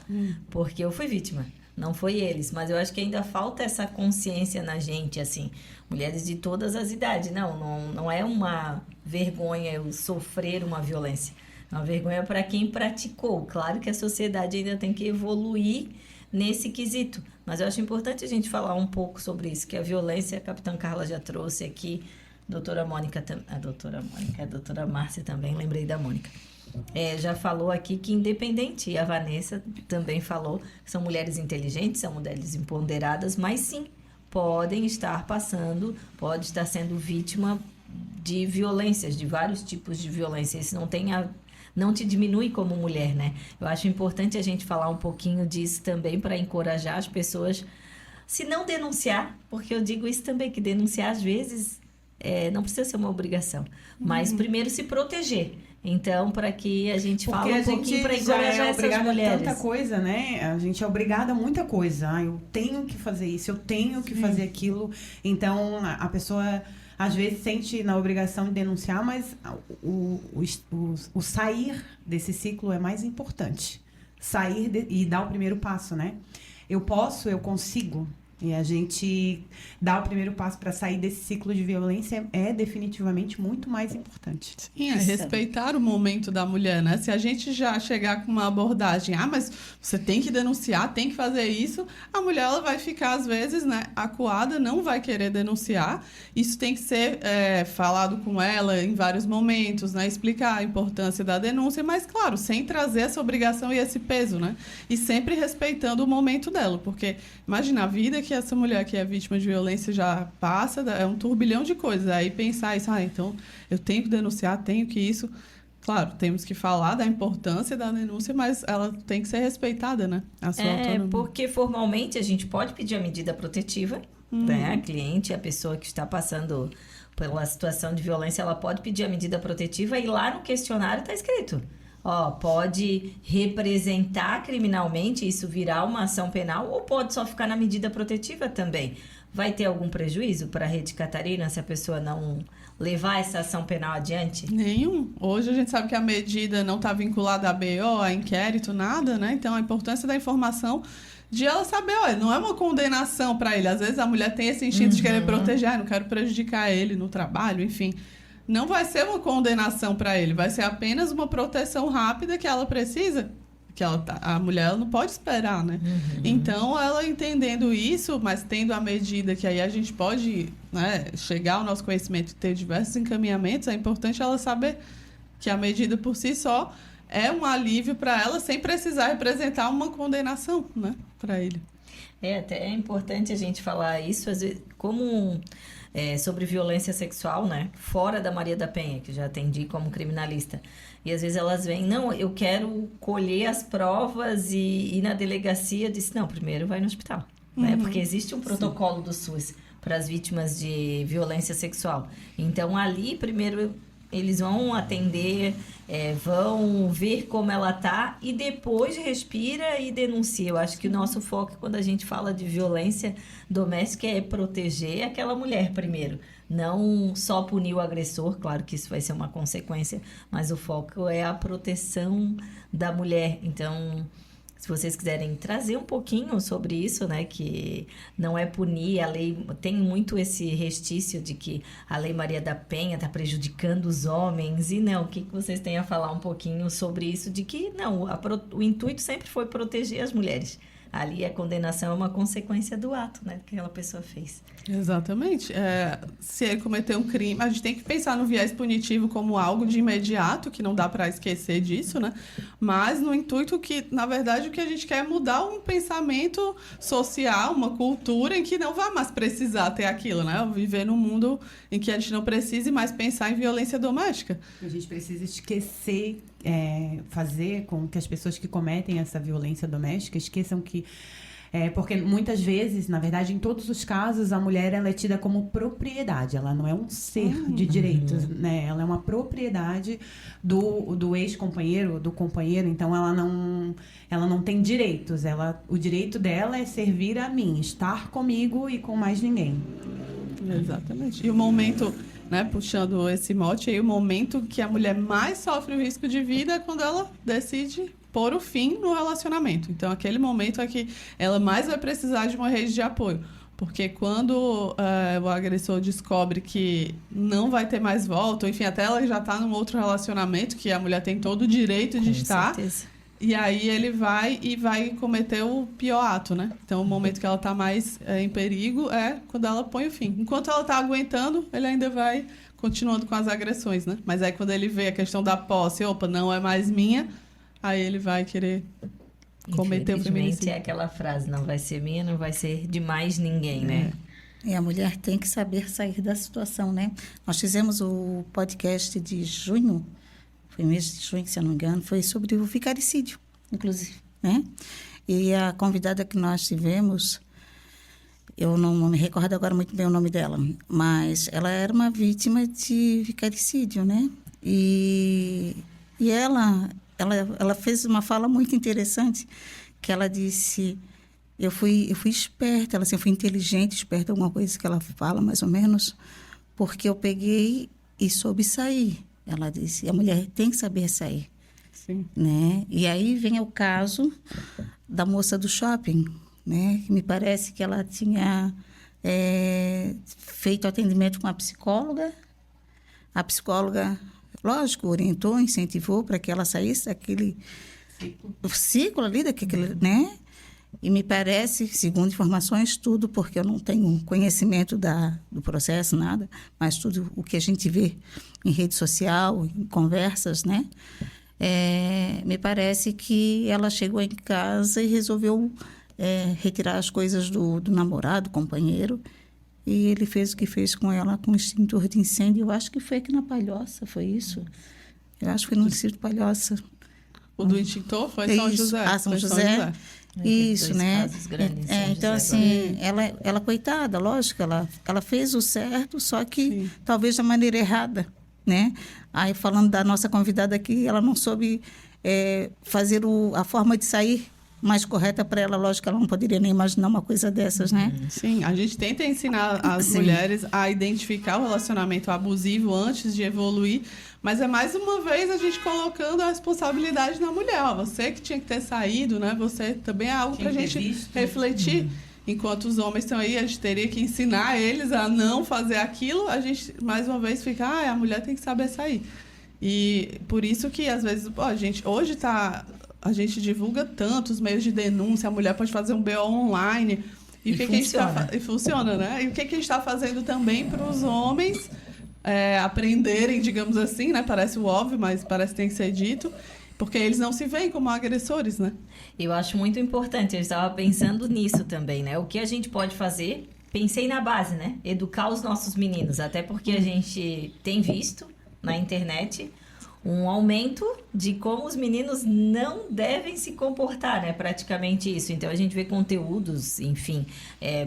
Speaker 1: porque eu fui vítima, não foi eles. Mas eu acho que ainda falta essa consciência na gente, assim, mulheres de todas as idades. Não é uma vergonha eu sofrer uma violência, é uma vergonha para quem praticou. Claro que a sociedade ainda tem que evoluir nesse quesito, mas eu acho importante a gente falar um pouco sobre isso, que a violência, a Capitã Carla já trouxe aqui, a doutora Márcia também, lembrei da Mônica, já falou aqui que independente, e a Vanessa também falou, são mulheres inteligentes, são mulheres empoderadas, mas sim, podem estar pode estar sendo vítima de violências, de vários tipos de violência. Isso não te diminui como mulher, né? Eu acho importante a gente falar um pouquinho disso também para encorajar as pessoas, se não denunciar, porque eu digo isso também, que denunciar às vezes não precisa ser uma obrigação, mas primeiro se proteger. Então, para que a gente fale um pouquinho para encorajar essas mulheres.
Speaker 4: Tanta coisa, né? A gente é obrigada a muita coisa. Eu tenho que fazer isso, eu tenho que fazer aquilo. Então, a pessoa às vezes sente na obrigação de denunciar, mas o sair desse ciclo é mais importante. E dar o primeiro passo, né? Eu consigo. E a gente dar o primeiro passo para sair desse ciclo de violência é definitivamente muito mais importante.
Speaker 3: Sim, respeitar o momento da mulher, né? Se a gente já chegar com uma abordagem, mas você tem que denunciar, tem que fazer isso, a mulher ela vai ficar, às vezes, né, acuada, não vai querer denunciar. Isso tem que ser falado com ela em vários momentos, né? Explicar a importância da denúncia, mas, claro, sem trazer essa obrigação e esse peso, né? E sempre respeitando o momento dela, porque, imagina, a vida que essa mulher que é vítima de violência já passa, é um turbilhão de coisas. Aí pensar isso, então eu tenho que denunciar, tenho que isso. Claro, temos que falar da importância da denúncia, mas ela tem que ser respeitada, né? A sua autonomia.
Speaker 1: Porque formalmente a gente pode pedir a medida protetiva, né? A cliente, a pessoa que está passando pela situação de violência, ela pode pedir a medida protetiva e lá no questionário está escrito. Pode representar criminalmente, isso virar uma ação penal, ou pode só ficar na medida protetiva também. Vai ter algum prejuízo para a Rede Catarina se a pessoa não levar essa ação penal adiante?
Speaker 3: Nenhum. Hoje a gente sabe que a medida não está vinculada a BO, a inquérito, nada, né? Então a importância da informação de ela saber, não é uma condenação para ele. Às vezes a mulher tem esse instinto de querer proteger, não quero prejudicar ele no trabalho, enfim. não vai ser uma condenação para ele, vai ser apenas uma proteção rápida que ela precisa. A mulher ela não pode esperar, né? Então, ela entendendo isso, mas tendo a medida que aí a gente pode, né, chegar ao nosso conhecimento e ter diversos encaminhamentos, é importante ela saber que a medida por si só é um alívio para ela, sem precisar representar uma condenação, né, para ele.
Speaker 1: Até é importante a gente falar isso, às vezes, como sobre violência sexual, né? Fora da Maria da Penha, que já atendi como criminalista. E às vezes elas vêm, não, eu quero colher as provas e na delegacia disse, não, primeiro vai no hospital. Né? Porque existe um protocolo do SUS para as vítimas de violência sexual. Então, ali, primeiro, eles vão atender, vão ver como ela tá e depois respira e denuncia. Eu acho que o nosso foco, quando a gente fala de violência doméstica, é proteger aquela mulher primeiro. Não só punir o agressor, claro que isso vai ser uma consequência, mas o foco é a proteção da mulher. Então, se vocês quiserem trazer um pouquinho sobre isso, né, que não é punir, a lei tem muito esse restício de que a Lei Maria da Penha está prejudicando os homens, e não, o que vocês têm a falar um pouquinho sobre isso, de que não, o intuito sempre foi proteger as mulheres. Ali a condenação é uma consequência do ato, né, que aquela pessoa fez.
Speaker 3: Exatamente. Se ele cometer um crime, a gente tem que pensar no viés punitivo como algo de imediato, que não dá para esquecer disso, né? Mas no intuito que, na verdade, o que a gente quer é mudar um pensamento social, uma cultura em que não vai mais precisar ter aquilo, né? Viver num mundo em que a gente não precise mais pensar em violência doméstica.
Speaker 4: A gente precisa esquecer, fazer com que as pessoas que cometem essa violência doméstica esqueçam que porque muitas vezes, na verdade, em todos os casos, a mulher ela é tida como propriedade. Ela não é um ser de direitos, né? Ela é uma propriedade do ex-companheiro, do companheiro. Então, ela não tem direitos. O direito dela é servir a mim, estar comigo e com mais ninguém.
Speaker 3: Exatamente. E o momento, né, puxando esse mote aí, o momento que a mulher mais sofre o risco de vida é quando ela decide pôr o fim no relacionamento. Então, aquele momento é que ela mais vai precisar de uma rede de apoio. Porque quando o agressor descobre que não vai ter mais volta, ou enfim, até ela já está num outro relacionamento, que a mulher tem todo o direito de estar, certeza. E aí ele vai cometer o pior ato, né? Então, o momento que ela está mais em perigo é quando ela põe o fim. Enquanto ela está aguentando, ele ainda vai continuando com as agressões, né? Mas aí, quando ele vê a questão da posse, não é mais minha, aí ele vai querer cometer o feminicídio.
Speaker 1: É aquela frase, não vai ser minha, não vai ser de mais ninguém, né?
Speaker 2: E a mulher tem que saber sair da situação, né? Nós fizemos o podcast de junho, foi mês de junho, se eu não me engano, foi sobre o vicaricídio, inclusive, né? E a convidada que nós tivemos, eu não me recordo agora muito bem o nome dela, mas ela era uma vítima de vicaricídio, né? E ela fez uma fala muito interessante, que ela disse, eu fui esperta, ela assim, eu fui inteligente, esperta, alguma coisa que ela fala, mais ou menos, porque eu peguei e soube sair. Ela disse, a mulher tem que saber sair.
Speaker 3: Sim.
Speaker 2: Né? E aí vem o caso da moça do shopping, né? Que me parece que ela tinha feito atendimento com a psicóloga. A psicóloga, lógico, orientou, incentivou para que ela saísse daquele ciclo ali, né? E me parece, segundo informações, tudo, porque eu não tenho conhecimento do processo, nada, mas tudo o que a gente vê em rede social, em conversas, né? Me parece que ela chegou em casa e resolveu retirar as coisas do namorado, companheiro, e ele fez o que fez com ela com extintor de incêndio. Eu acho que foi aqui na Palhoça, foi isso? Eu acho que foi no distrito de Palhoça.
Speaker 3: O do extintor foi São José.
Speaker 2: Ah, São José. Isso, né? Então, assim, ela coitada, lógico, ela fez o certo, só que sim, talvez da maneira errada, né? Aí, falando da nossa convidada aqui, ela não soube fazer a forma de sair mais correta para ela. Lógico que ela não poderia nem imaginar uma coisa dessas, né?
Speaker 3: Sim, a gente tenta ensinar as mulheres a identificar o relacionamento abusivo antes de evoluir, mas é mais uma vez a gente colocando a responsabilidade na mulher. Você que tinha que ter saído, né? Você também é algo para a gente refletir enquanto os homens estão aí, a gente teria que ensinar eles a não fazer aquilo, a gente, mais uma vez, fica, a mulher tem que saber sair. E por isso que, às vezes, a gente divulga tantos meios de denúncia, a mulher pode fazer um BO online. E funciona, né? E o que a gente está fazendo também para os homens aprenderem, digamos assim, né? Parece o óbvio, mas parece que tem que ser dito, porque eles não se veem como agressores, né?
Speaker 1: Eu acho muito importante, eu estava pensando nisso também, né? O que a gente pode fazer? Pensei na base, né? Educar os nossos meninos, até porque a gente tem visto na internet um aumento de como os meninos não devem se comportar, né? Praticamente isso. Então, a gente vê conteúdos, enfim,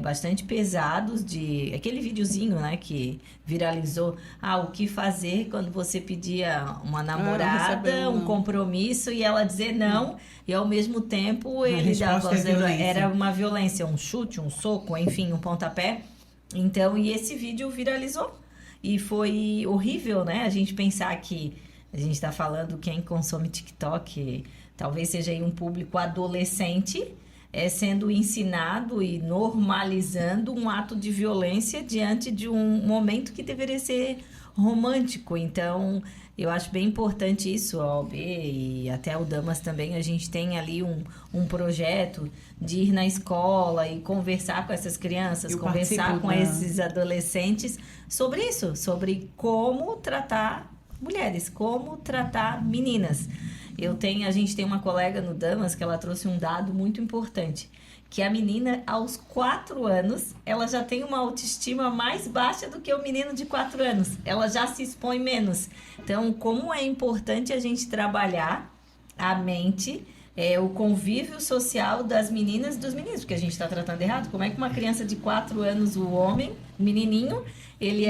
Speaker 1: bastante pesados de... Aquele videozinho, né? Que viralizou. O que fazer quando você pedia uma namorada, um compromisso, e ela dizer não, e ao mesmo tempo ele dava... Era uma violência, um chute, um soco, enfim, um pontapé. Então, e esse vídeo viralizou. E foi horrível, né? A gente pensar que a gente está falando quem consome TikTok, talvez seja aí um público adolescente, sendo ensinado e normalizando um ato de violência diante de um momento que deveria ser romântico. Então, eu acho bem importante isso, a OAB e até o Damas também. A gente tem ali um projeto de ir na escola e conversar com essas crianças, conversar com esses adolescentes sobre isso, sobre como tratar mulheres, como tratar meninas. A gente tem uma colega no Damas que ela trouxe um dado muito importante, que a menina, aos 4 anos, ela já tem uma autoestima mais baixa do que o menino de 4 anos. Ela já se expõe menos. Então, como é importante a gente trabalhar a mente, o convívio social das meninas e dos meninos, porque a gente está tratando errado. Como é que uma criança de 4 anos, o homem, menininho, ele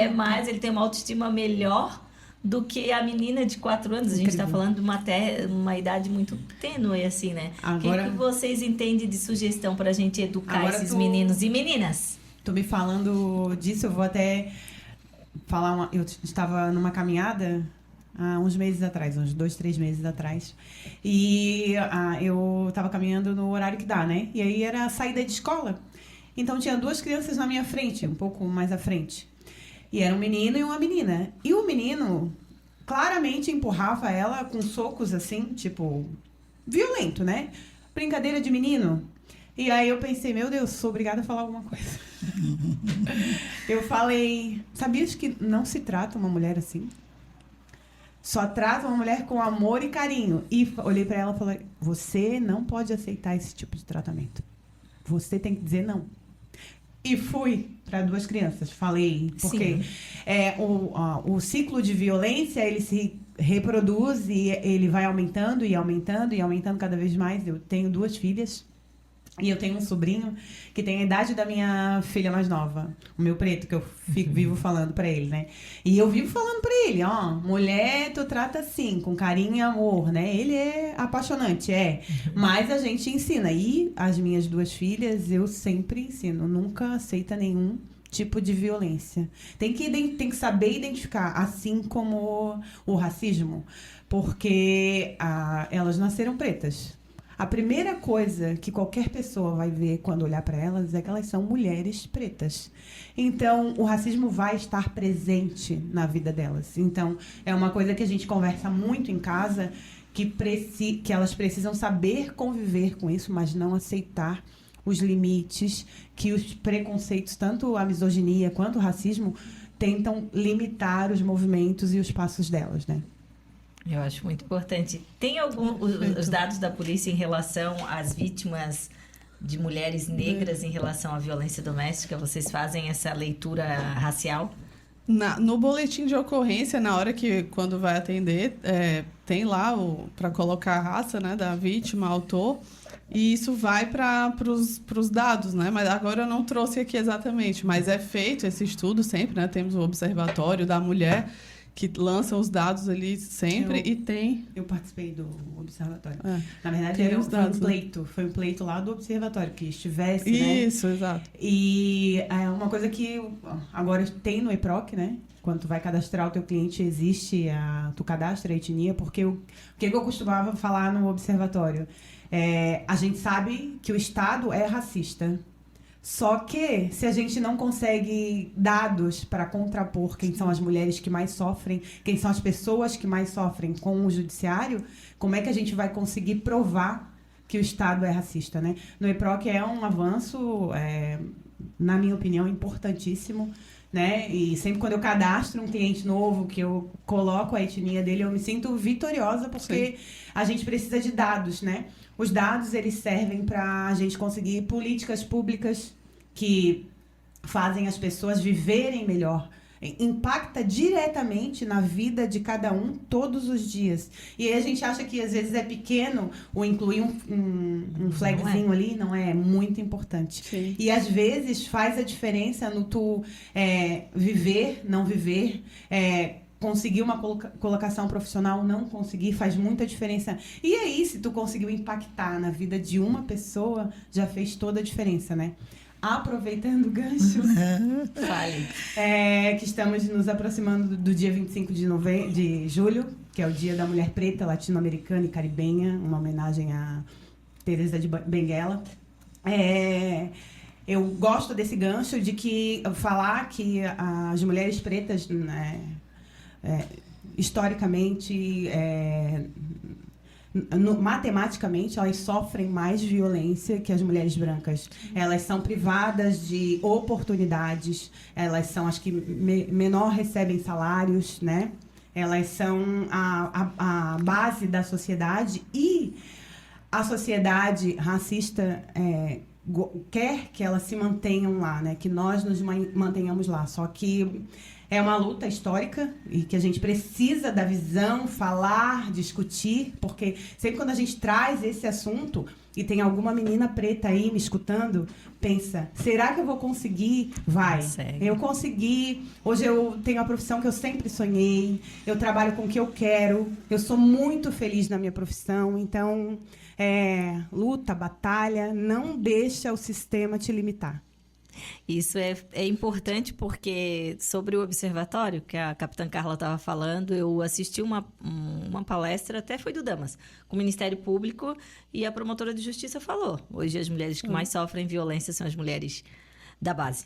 Speaker 1: tem uma autoestima melhor do que a menina de 4 anos. A gente está falando de uma idade muito tênue, assim, né? Agora, o que vocês entendem de sugestão para a gente educar esses meninos e meninas?
Speaker 4: Tô me falando disso, eu vou até falar eu estava numa caminhada há uns meses atrás, uns 2, 3 meses atrás, e eu estava caminhando no horário que dá, né? E aí era a saída de escola. Então tinha 2 crianças na minha frente, um pouco mais à frente. E era um menino e uma menina. E o menino claramente empurrava ela com socos assim, tipo, violento, né? Brincadeira de menino. E aí eu pensei, meu Deus, sou obrigada a falar alguma coisa. Eu falei, sabias que não se trata uma mulher assim? Só trata uma mulher com amor e carinho. E olhei pra ela e falei, você não pode aceitar esse tipo de tratamento. Você tem que dizer não. E fui para 2 crianças, falei, porque o ciclo de violência, ele se reproduz e ele vai aumentando e aumentando e aumentando cada vez mais. Eu tenho 2 filhas e eu tenho um sobrinho que tem a idade da minha filha mais nova, o meu preto, que eu vivo falando para ele, né? E eu vivo falando para ele, mulher, tu trata assim, com carinho e amor, né? Ele é apaixonante, mas a gente ensina. E as minhas 2 filhas, eu sempre ensino, nunca aceita nenhum tipo de violência. Tem que saber identificar, assim como o racismo, porque elas nasceram pretas. A primeira coisa que qualquer pessoa vai ver quando olhar para elas é que elas são mulheres pretas. Então, o racismo vai estar presente na vida delas. Então, é uma coisa que a gente conversa muito em casa, que elas precisam saber conviver com isso, mas não aceitar os limites que os preconceitos, tanto a misoginia quanto o racismo, tentam limitar os movimentos e os passos delas, né?
Speaker 1: Eu acho muito importante. Tem os dados da polícia em relação às vítimas de mulheres negras em relação à violência doméstica? Vocês fazem essa leitura racial?
Speaker 3: No boletim de ocorrência, na hora quando vai atender, tem lá para colocar a raça, né, da vítima, autor, e isso vai para os dados, né? Mas agora eu não trouxe aqui exatamente, mas é feito esse estudo sempre, né? Temos o Observatório da Mulher, que lançam os dados ali sempre
Speaker 4: Eu participei do observatório. Na
Speaker 3: verdade,
Speaker 4: foi um pleito lá do observatório, que estivesse,
Speaker 3: Isso, exato.
Speaker 4: E é uma coisa que agora tem no EPROC, né? Quando tu vai cadastrar o teu cliente, tu cadastra a etnia, porque o que eu costumava falar no observatório? A gente sabe que o Estado é racista, Só que, se a gente não consegue dados para contrapor quem são as mulheres que mais sofrem, quem são as pessoas que mais sofrem com o judiciário, como é que a gente vai conseguir provar que o Estado é racista, né? No EPROC é um avanço, na minha opinião, importantíssimo, né? E sempre quando eu cadastro um cliente novo, que eu coloco a etnia dele, eu me sinto vitoriosa, porque a gente precisa de dados, né? Os dados, eles servem para a gente conseguir políticas públicas que fazem as pessoas viverem melhor. Impacta diretamente na vida de cada um todos os dias. E aí a gente acha que às vezes é pequeno ou incluir um flagzinho ali, não é? É muito importante.
Speaker 3: Sim.
Speaker 4: E às vezes faz a diferença no tu viver, não viver, conseguir uma colocação profissional, não conseguir, faz muita diferença. E aí, se tu conseguiu impactar na vida de uma pessoa, já fez toda a diferença, né? Aproveitando o gancho,
Speaker 1: Fale.
Speaker 4: que estamos nos aproximando do dia 25 de julho, que é o Dia da Mulher Preta, Latino-Americana e Caribenha, uma homenagem a Teresa de Benguela. Eu gosto desse gancho de falar que as mulheres pretas, né, historicamente, matematicamente, elas sofrem mais violência que as mulheres brancas. Elas são privadas de oportunidades, elas são as que menor recebem salários, né? Elas são a base da sociedade, e a sociedade racista quer que elas se mantenham lá, né? Que nós nos mantenhamos lá. Só que é uma luta histórica e que a gente precisa da visão, falar, discutir, porque sempre quando a gente traz esse assunto e tem alguma menina preta aí me escutando, pensa, será que eu vou conseguir? Vai.
Speaker 1: Consegue.
Speaker 4: Eu consegui. Hoje eu tenho a profissão que eu sempre sonhei, eu trabalho com o que eu quero, eu sou muito feliz na minha profissão, então, luta, batalha, não deixa o sistema te limitar.
Speaker 1: Isso é importante porque, sobre o observatório, que a capitã Carla estava falando, eu assisti uma palestra, até foi do Damas, com o Ministério Público, e a promotora de justiça falou. Hoje as mulheres que mais sofrem violência são as mulheres da base,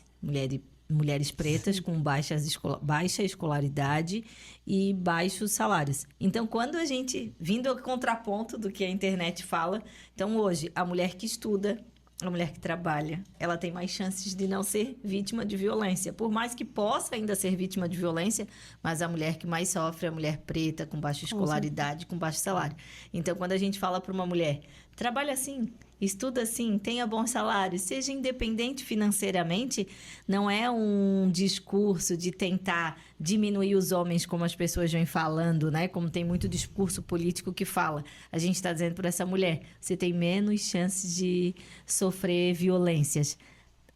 Speaker 1: mulheres pretas com baixa escolaridade e baixos salários. Então, quando a gente, vindo ao contraponto do que a internet fala, então hoje a mulher que estuda, a mulher que trabalha, ela tem mais chances de não ser vítima de violência. Por mais que possa ainda ser vítima de violência, mas a mulher que mais sofre é a mulher preta, com baixa escolaridade, com baixo salário. Então, quando a gente fala para uma mulher, trabalha assim, estuda assim, tenha bom salário, seja independente financeiramente, não é um discurso de tentar diminuir os homens, como as pessoas vêm falando, né? Como tem muito discurso político que fala. A gente está dizendo para essa mulher, você tem menos chances de sofrer violências.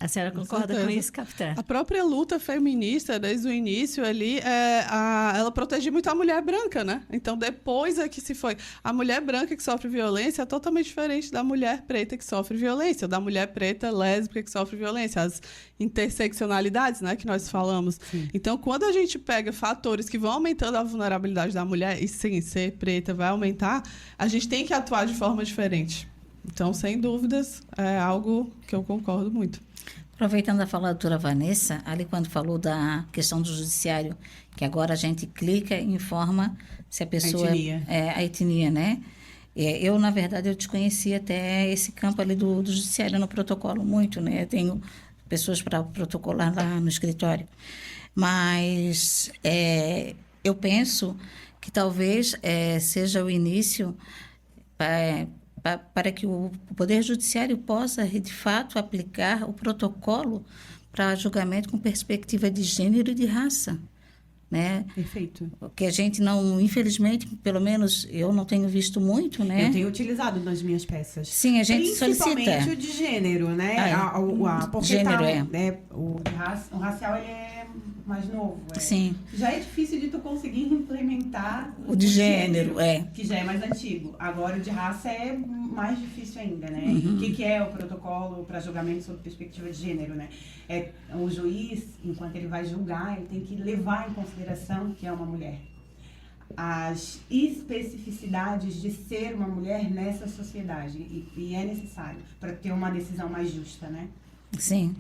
Speaker 1: A senhora concorda com isso, capitã?
Speaker 3: A própria luta feminista, desde o início ali, ela protege muito a mulher branca, né? Então, depois é que se foi. A mulher branca que sofre violência é totalmente diferente da mulher preta que sofre violência, ou da mulher preta lésbica que sofre violência. As interseccionalidades, né, que nós falamos. Sim. Então, quando a gente pega fatores que vão aumentando a vulnerabilidade da mulher, e sim, ser preta vai aumentar, a gente tem que atuar de forma diferente. Então, sem dúvidas, é algo que eu concordo muito.
Speaker 2: Aproveitando a fala da doutora Vanessa, ali quando falou da questão do judiciário, que agora a gente clica e informa se a pessoa... A etnia, né? Eu, na verdade, eu desconhecia até esse campo ali do judiciário no protocolo muito, né? Eu tenho pessoas para protocolar lá no escritório. Mas eu penso que talvez seja o início... para que o Poder Judiciário possa, de fato, aplicar o protocolo para julgamento com perspectiva de gênero e de raça, né?
Speaker 4: Perfeito.
Speaker 2: Que a gente não, infelizmente, pelo menos eu não tenho visto muito, né?
Speaker 4: Eu tenho utilizado nas minhas peças.
Speaker 2: Sim, a gente
Speaker 4: principalmente
Speaker 2: solicita.
Speaker 4: O de gênero, né? Porque
Speaker 2: gênero,
Speaker 4: o racial, ele é mais novo.
Speaker 2: Sim.
Speaker 4: Já é difícil de tu conseguir implementar
Speaker 2: o de gênero,
Speaker 4: que já é mais antigo. Agora, o de raça é mais difícil ainda, né?
Speaker 2: Uhum.
Speaker 4: O que é o protocolo para julgamento sob perspectiva de gênero, né? O juiz, enquanto ele vai julgar, ele tem que levar em consideração que é uma mulher. As especificidades de ser uma mulher nessa sociedade. E é necessário para ter uma decisão mais justa, né?
Speaker 2: Sim,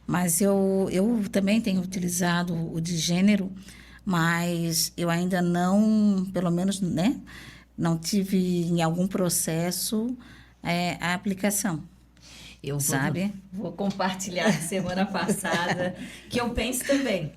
Speaker 2: mas eu também tenho utilizado o de gênero, mas eu ainda não, pelo menos, né, não tive em algum processo a aplicação.
Speaker 1: Vou compartilhar semana passada, que eu penso também.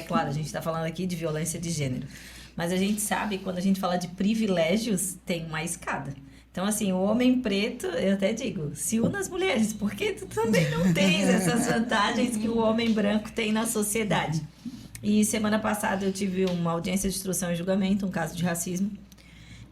Speaker 1: Claro, a gente está falando aqui de violência de gênero. Mas a gente sabe, quando a gente fala de privilégios, tem uma escada. Então, assim, o homem preto, eu até digo, se una às mulheres, porque tu também não tens essas vantagens que o homem branco tem na sociedade. E semana passada eu tive uma audiência de instrução e julgamento, um caso de racismo,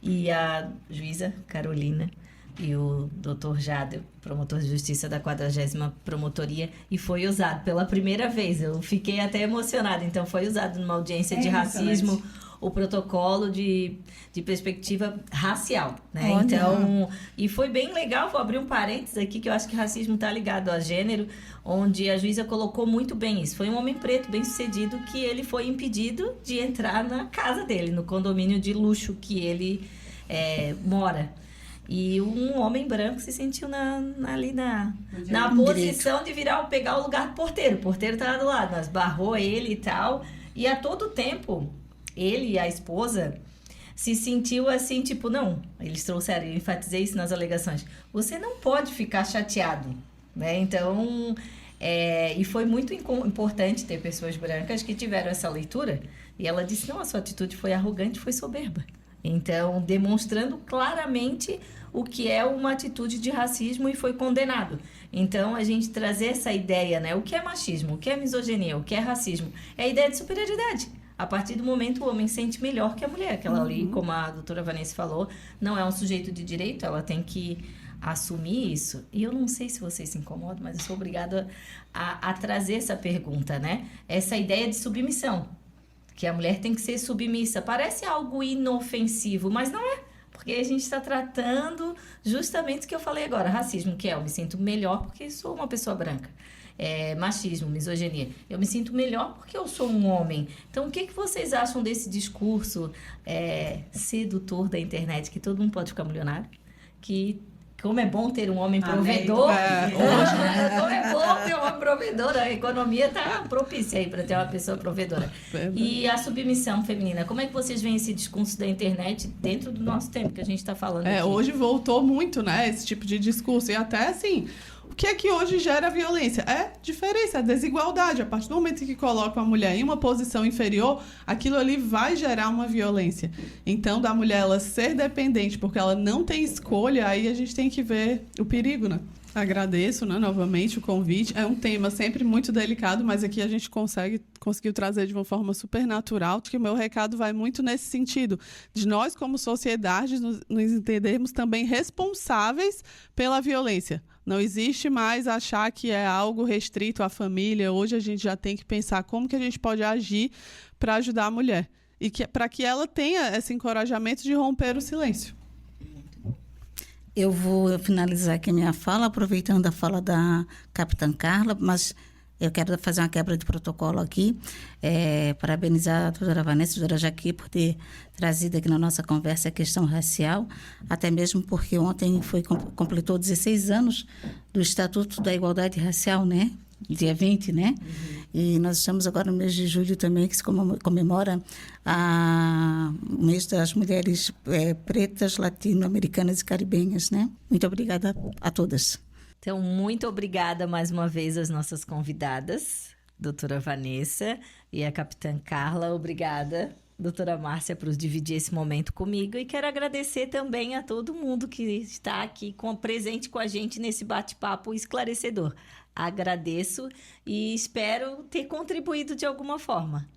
Speaker 1: e a juíza Carolina e o doutor Jadel, promotor de justiça da 40ª Promotoria, e foi usado pela primeira vez. Eu fiquei até emocionada. Então, foi usado numa audiência de racismo o protocolo de perspectiva racial, né?
Speaker 2: Olha.
Speaker 1: Então, e foi bem legal. Vou abrir um parênteses aqui, que eu acho que racismo está ligado a gênero, onde a juíza colocou muito bem isso. Foi um homem preto, bem-sucedido, que ele foi impedido de entrar na casa dele, no condomínio de luxo que ele mora. E um homem branco se sentiu ali na posição de pegar o lugar do porteiro. O porteiro estava do lado, mas barrou ele e tal. E a todo tempo, ele e a esposa se sentiu assim, tipo, não. Eles trouxeram, eu enfatizei isso nas alegações. Você não pode ficar chateado, né? Então, e foi muito importante ter pessoas brancas que tiveram essa leitura. E ela disse, não, a sua atitude foi arrogante, foi soberba. Então, demonstrando claramente o que é uma atitude de racismo e foi condenado. Então, a gente trazer essa ideia, né? O que é machismo, o que é misoginia, o que é racismo? É a ideia de superioridade. A partir do momento, o homem sente melhor que a mulher. Aquela ali, como a doutora Vanessa falou, não é um sujeito de direito, ela tem que assumir isso. E eu não sei se vocês se incomodam, mas eu sou obrigada a trazer essa pergunta, né? Essa ideia de submissão. Que a mulher tem que ser submissa. Parece algo inofensivo, mas não é. Porque a gente está tratando justamente o que eu falei agora. Racismo, que eu me sinto melhor porque sou uma pessoa branca. Machismo, misoginia. Eu me sinto melhor porque eu sou um homem. Então, o que vocês acham desse discurso sedutor da internet? Que todo mundo pode ficar milionário? Que... Como é bom ter um homem provedor. Como é bom ter um homem provedor. A economia está propícia aí para ter uma pessoa provedora. E a submissão feminina. Como é que vocês veem esse discurso da internet dentro do nosso tempo que a gente está falando aqui?
Speaker 3: Hoje voltou muito, né, esse tipo de discurso. E até assim... O que é que hoje gera violência? É diferença, é desigualdade. A partir do momento que coloca a mulher em uma posição inferior, aquilo ali vai gerar uma violência. Então, da mulher ela ser dependente porque ela não tem escolha, aí a gente tem que ver o perigo, né? Agradeço, né, novamente o convite. É um tema sempre muito delicado, mas aqui a gente conseguiu trazer de uma forma super natural. Acho que o meu recado vai muito nesse sentido, de nós como sociedade nos entendermos também responsáveis pela violência. Não existe mais achar que é algo restrito à família. Hoje a gente já tem que pensar como que a gente pode agir para ajudar a mulher. E para que ela tenha esse encorajamento de romper o silêncio.
Speaker 2: Eu vou finalizar aqui a minha fala, aproveitando a fala da capitã Carla, mas eu quero fazer uma quebra de protocolo aqui. Parabenizar a doutora Vanessa e a doutora Jaqui por ter trazido aqui na nossa conversa a questão racial, até mesmo porque ontem completou 16 anos do Estatuto da Igualdade Racial, né? Dia 20, né? E nós estamos agora no mês de julho também, que se comemora o mês das mulheres pretas, latino-americanas e caribenhas, né? Muito obrigada a todas.
Speaker 1: Então, muito obrigada mais uma vez às nossas convidadas, doutora Vanessa e a capitã Carla. Obrigada, doutora Márcia, por dividir esse momento comigo. E quero agradecer também a todo mundo que está aqui presente com a gente nesse bate-papo esclarecedor. Agradeço e espero ter contribuído de alguma forma.